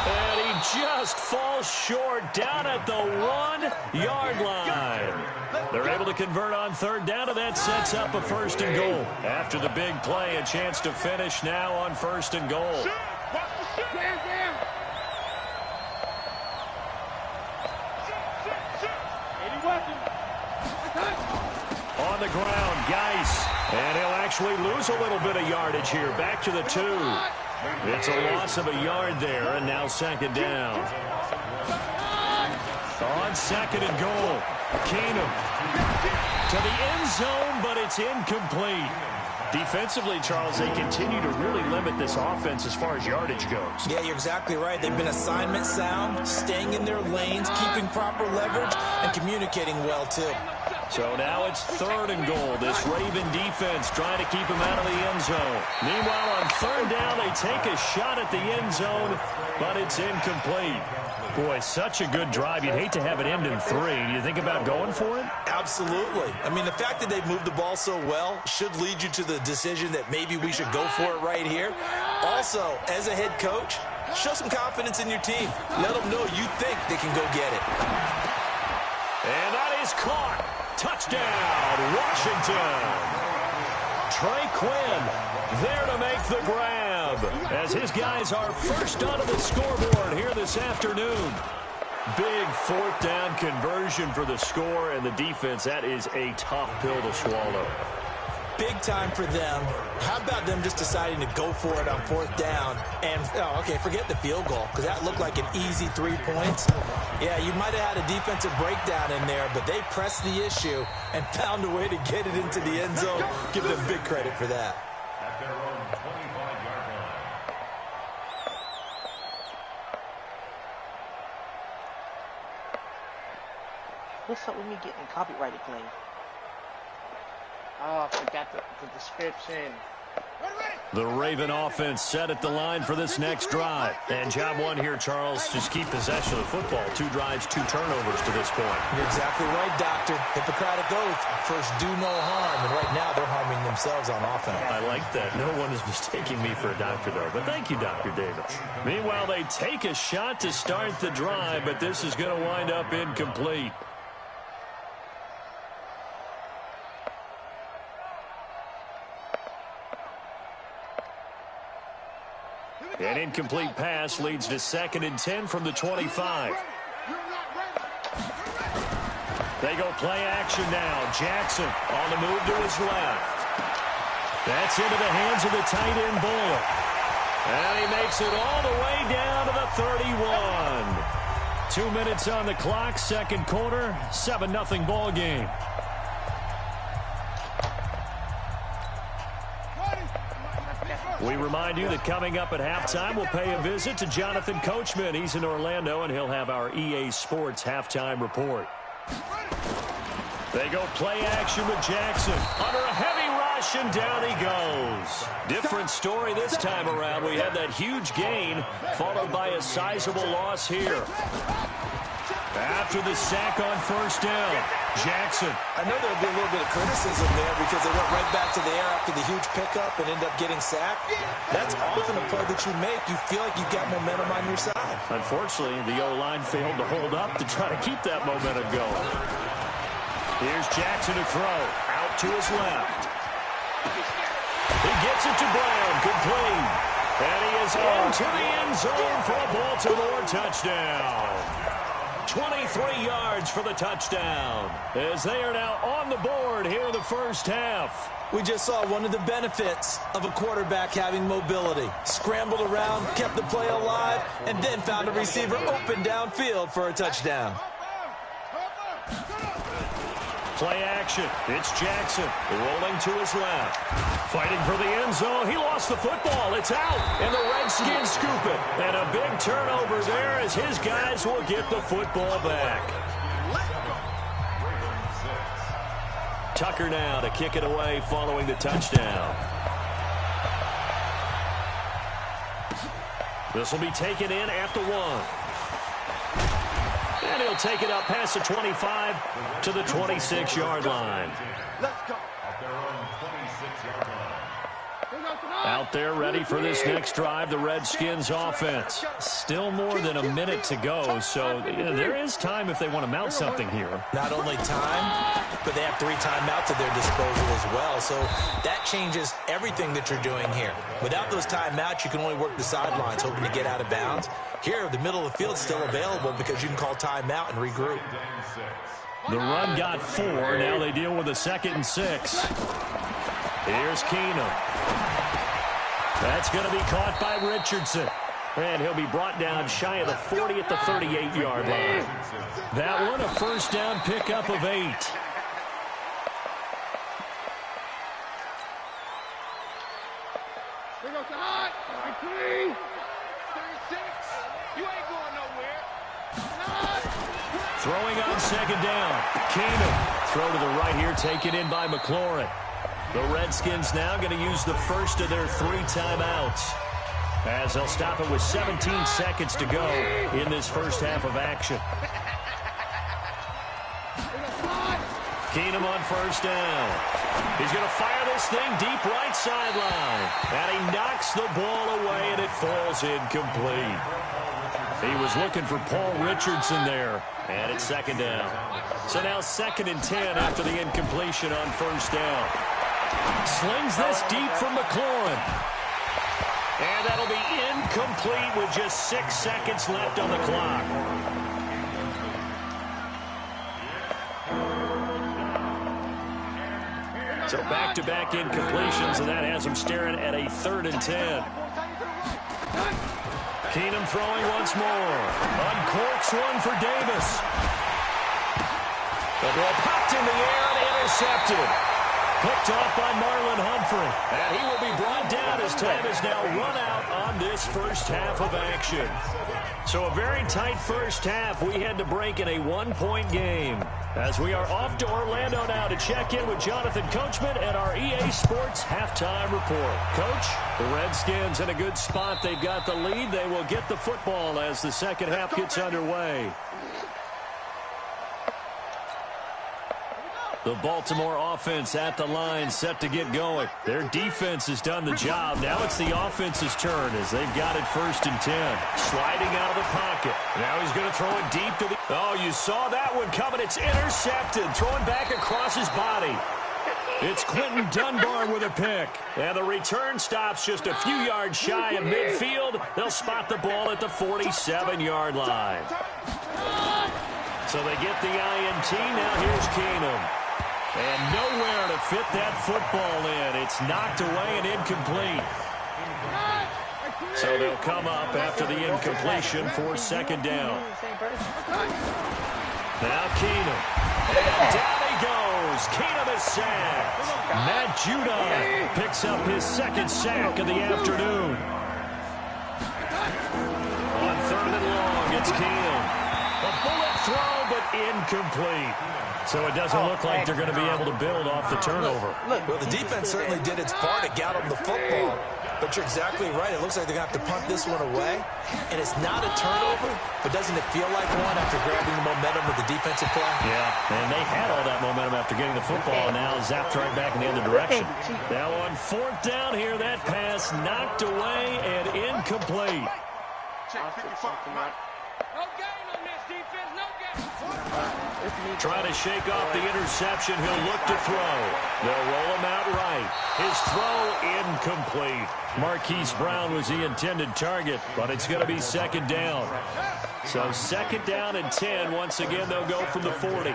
And he just falls short down at the 1-yard line. They're able to convert on 3rd down, and that sets up a 1st and goal. After the big play, a chance to finish now on 1st and goal. On the ground, Geis. And he'll actually lose a little bit of yardage here. Back to the 2. It's a loss of a yard there, and now 2nd down. On 2nd and goal, Keenum to the end zone, but it's incomplete. Defensively, Charles, they continue to really limit this offense as far as yardage goes. Yeah, you're exactly right. They've been assignment sound, staying in their lanes, keeping proper leverage, and communicating well, too. So now it's 3rd and goal. This Raven defense trying to keep him out of the end zone. Meanwhile, on 3rd down, they take a shot at the end zone, but it's incomplete. Boy, such a good drive. You'd hate to have it end in 3. Do you think about going for it? Absolutely. I mean, the fact that they've moved the ball so well should lead you to the decision that maybe we should go for it right here. Also, as a head coach, show some confidence in your team. Let them know you think they can go get it. And that is caught. Touchdown, Washington. Trey Quinn there to make the grab as his guys are first onto the scoreboard here this afternoon. Big 4th down conversion for the score, and the defense, that is a tough pill to swallow. Big time for them. How about them just deciding to go for it on 4th down? And, forget the field goal, because that looked like an easy 3 points. Yeah, you might have had a defensive breakdown in there, but they pressed the issue and found a way to get it into the end zone. Give them big credit for that. At their own 25-yard line. What's up with me getting copyrighted claim? Oh, I forgot the description. The Raven offense set at the line for this next drive. And job 1 here, Charles, just keep possession of the football. 2 drives, 2 turnovers to this point. You're exactly right, Doctor. Hippocratic oath. First, do no harm. And right now, they're harming themselves on offense. I like that. No one is mistaking me for a doctor, though. But thank you, Dr. Davis. Meanwhile, they take a shot to start the drive, but this is going to wind up incomplete. An incomplete pass leads to 2nd and 10 from the 25. They go play action now. Jackson on the move to his left. That's into the hands of the tight end, Buller. And he makes it all the way down to the 31. 2 minutes on the clock, second quarter, 7-0 ball game. We remind you that coming up at halftime, we'll pay a visit to Jonathan Coachman. He's in Orlando, and he'll have our EA Sports halftime report. They go play action with Jackson. Under a heavy rush, and down he goes. Different story this time around. We had that huge gain, followed by a sizable loss here. After the sack on first down, Jackson. I know there'll be a little bit of criticism there because they went right back to the air after the huge pickup and ended up getting sacked. That's often a play that you make. You feel like you've got momentum on your side. Unfortunately, the O-line failed to hold up to try to keep that momentum going. Here's Jackson to throw. Out to his left. He gets it to Brown. Complete. And he is into the end zone for a Baltimore touchdown. 23 yards for the touchdown, as they are now on the board here in the first half. We just saw one of the benefits of a quarterback having mobility. Scrambled around, kept the play alive, and then found a receiver open downfield for a touchdown. Play action. It's Jackson rolling to his left. Fighting for the end zone. He lost the football. It's out. And the Redskins scoop it. And a big turnover there as his guys will get the football back. Tucker now to kick it away following the touchdown. This will be taken in at the 1. And he'll take it up past the 25 to the 26-yard line. Let's go. Out there ready for this next drive, the Redskins offense. Still more than a minute to go, so there is time if they want to mount something here. Not only time, but they have 3 timeouts at their disposal as well, so that changes everything that you're doing here. Without those timeouts, you can only work the sidelines, hoping to get out of bounds. Here, the middle of the field is still available because you can call timeout and regroup. The run got 4. Now they deal with a 2nd and 6. Here's Keenum. That's going to be caught by Richardson. And he'll be brought down shy of the 40 at the 38-yard line. That one, a first down pickup of 8. Here goes the hot. 23. 36. You ain't going nowhere. Throwing on 2nd down. Keenum. Throw to the right here, taken in by McLaurin. The Redskins now going to use the first of their 3 timeouts, as they'll stop it with 17 seconds to go in this first half of action. Keenum on first down. He's going to fire this thing deep right sideline. And he knocks the ball away, and it falls incomplete. He was looking for Paul Richardson there. And it's 2nd down. So now 2nd and 10 after the incompletion on first down. Slings this deep from McLaurin. And that'll be incomplete with just 6 seconds left on the clock. So back-to-back incompletions, and that has him staring at a 3rd and 10. Keenum throwing once more. Uncorks one for Davis. The ball popped in the air and intercepted. Picked off by Marlon Humphrey. And he will be brought down as time is now run out on this first half of action. So a very tight first half. We had to break in a 1-point game. As we are off to Orlando now to check in with Jonathan Coachman and our EA Sports halftime report. Coach, the Redskins in a good spot. They've got the lead. They will get the football as the second half gets underway. The Baltimore offense at the line, set to get going. Their defense has done the job. Now it's the offense's turn as they've got it 1st and 10. Sliding out of the pocket. Now he's going to throw it deep to the... Oh, you saw that one coming. It's intercepted. Throwing back across his body. It's Quentin Dunbar with a pick. And the return stops just a few yards shy of midfield. They'll spot the ball at the 47-yard line. So they get the INT. Now here's Keenum. And nowhere to fit that football in. It's knocked away and incomplete. So they'll come up after the incompletion for second down. Now Keenum. And down he goes. Keenum is sacked. Matt Judon picks up his second sack of the afternoon. On 3rd and long, it's Keenum. A bullet throw, but incomplete. So it doesn't look like they're going to be able to build off the turnover. Well, the defense certainly did its part to get them the football. But you're exactly right. It looks like they're going to have to punt this one away. And it's not a turnover, but doesn't it feel like one after grabbing the momentum of the defensive play? Yeah, and they had all that momentum after getting the football, and now zapped right back in the other direction. Now on 4th down here, that pass knocked away and incomplete. No gain on this defense, no gain. Trying to shake off the interception. He'll look to throw. They'll roll him out right. His throw incomplete. Marquise Brown was the intended target, but it's going to be second down. So 2nd down and 10. Once again, they'll go from the 40.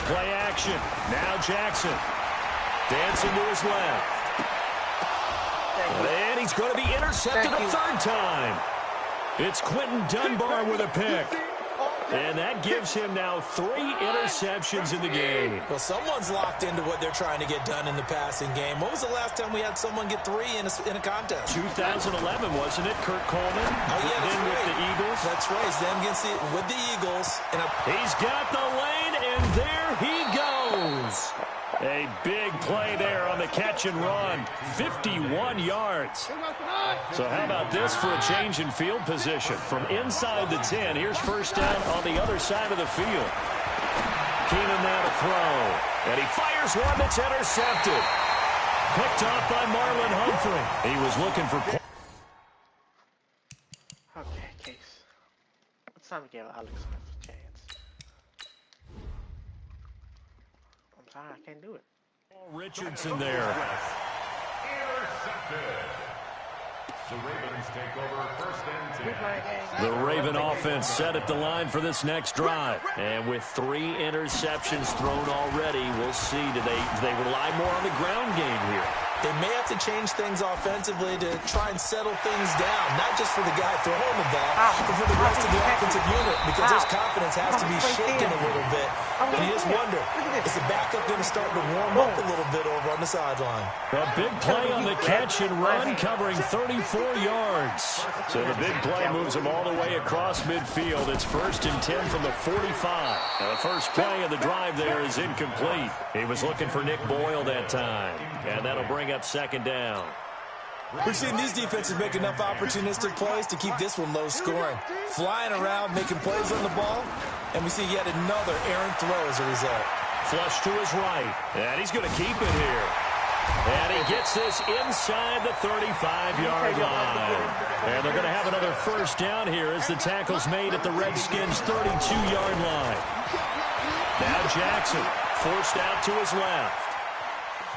Play action. Now Jackson. Dancing to his left. And he's going to be intercepted a 3rd time. It's Quentin Dunbar with a pick. And that gives him now 3 interceptions in the game. Well, someone's locked into what they're trying to get done in the passing game. When was the last time we had someone get 3 in a contest? 2011, wasn't it? Kurt Coleman. Oh, yeah, then right. with the Eagles. That's right. Then with the Eagles. He's got the lane, and there he goes. A big play there on the catch and run. 51 yards. So how about this for a change in field position? From inside the 10, here's first down on the other side of the field. Keenum now to throw. And he fires one that's intercepted. Picked off by Marlon Humphrey. He was looking for... Okay, Case. It's time to give Alex Smith a chance. I'm sorry, I can't do it. Richardson there. Intercepted. The Ravens take over 1st and 10. The Raven offense set at the line for this next drive. And with 3 interceptions thrown already, we'll see. Do they rely more on the ground game here? They may have to change things offensively to try and settle things down, not just for the guy throwing the ball, but for the rest of the offensive unit, because his confidence has to be shaken a little bit. And you just wonder, is the backup going to start to warm up a little bit over on the sideline? A big play on the catch and run, covering 34 yards. So the big play moves him all the way across midfield. It's 1st and 10 from the 45. Now the first play of the drive there is incomplete. He was looking for Nick Boyle that time, and that'll bring up 2nd down. We've seen these defenses make enough opportunistic plays to keep this one low scoring. Flying around, making plays on the ball, and we see yet another errant throw as a result. Flush to his right, and he's going to keep it here. And he gets this inside the 35-yard line. And they're going to have another first down here as the tackle's made at the Redskins' 32-yard line. Now Jackson forced out to his left.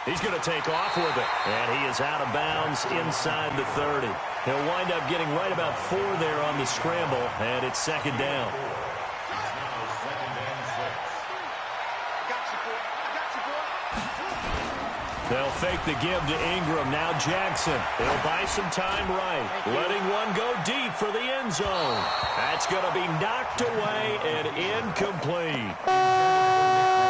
He's going to take off with it. And he is out of bounds inside the 30. He'll wind up getting right about 4 there on the scramble, and it's 2nd down. They'll fake the give to Ingram. Now Jackson. He'll buy some time right. Letting one go deep for the end zone. That's going to be knocked away and incomplete.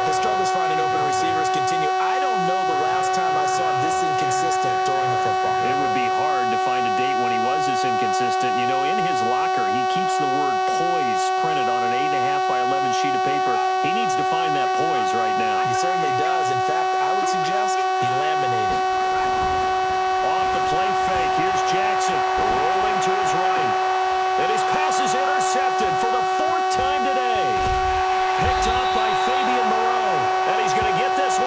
The struggles finding open receivers continue. I don't know the last time I saw him this inconsistent throwing the football. It would be hard to find a date when he was this inconsistent. You know, in his locker, he keeps the word poise printed on an 8.5 by 11 sheet of paper. He needs to find that poise right now. He certainly does. In fact, I would suggest he laminated. Off the play fake, here's Jackson rolling to his right. And his pass is intercepted for the 4th time today. Picked off by Fabian Moreau. And he's going to get this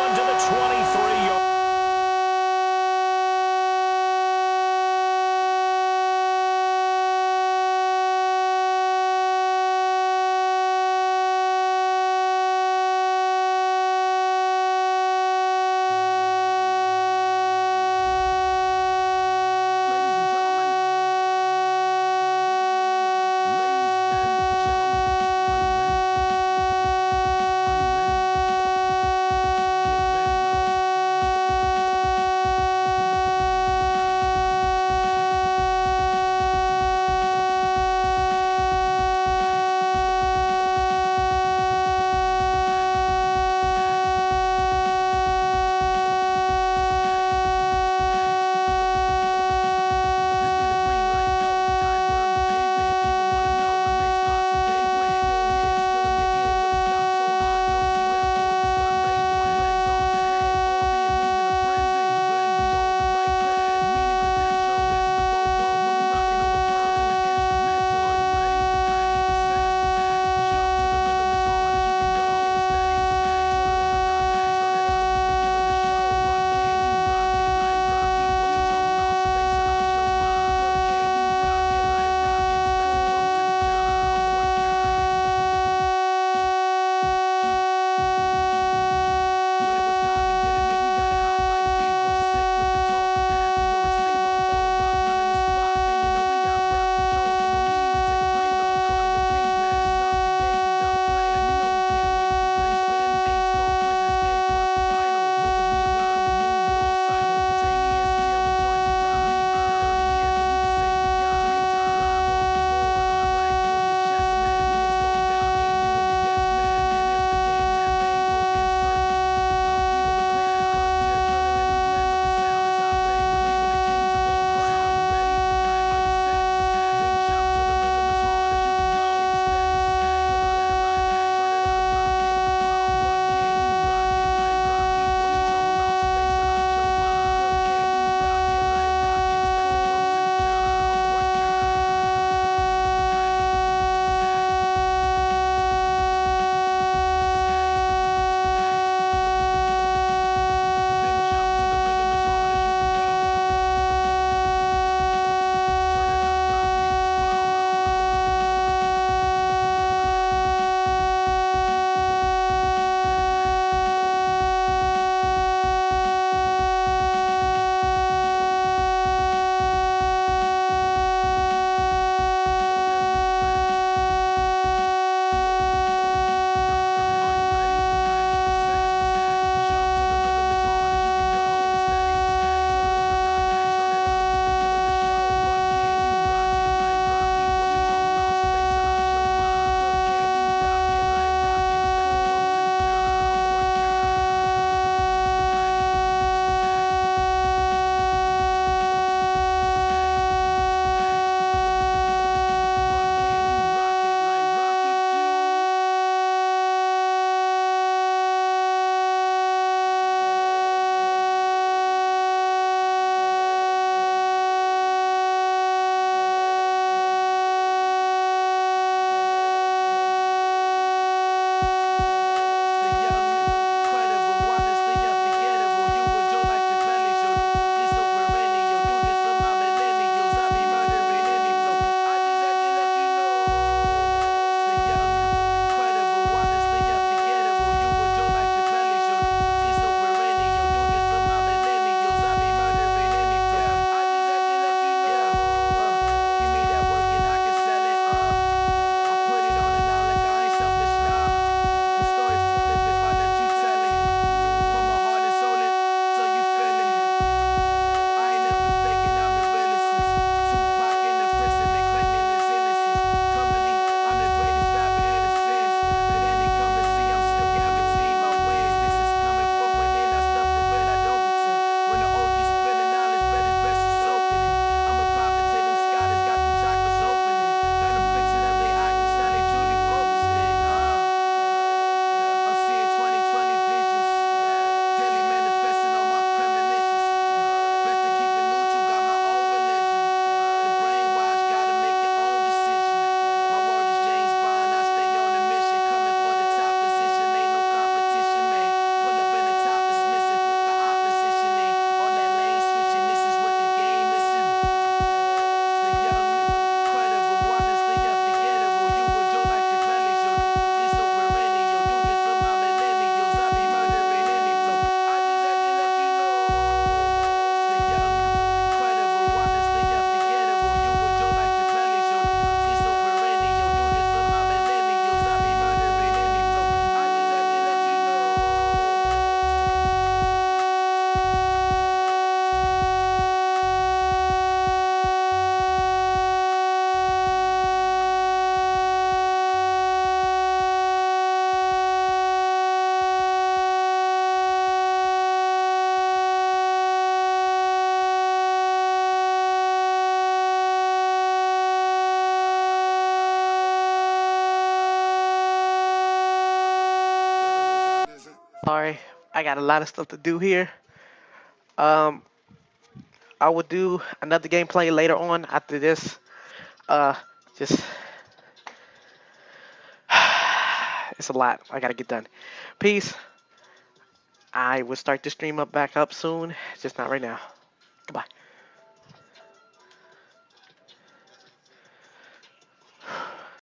sorry. I got a lot of stuff to do here. I will do another gameplay later on after this. Just it's a lot. I gotta get done. Peace. I will start the stream back up soon. Just not right now. Goodbye.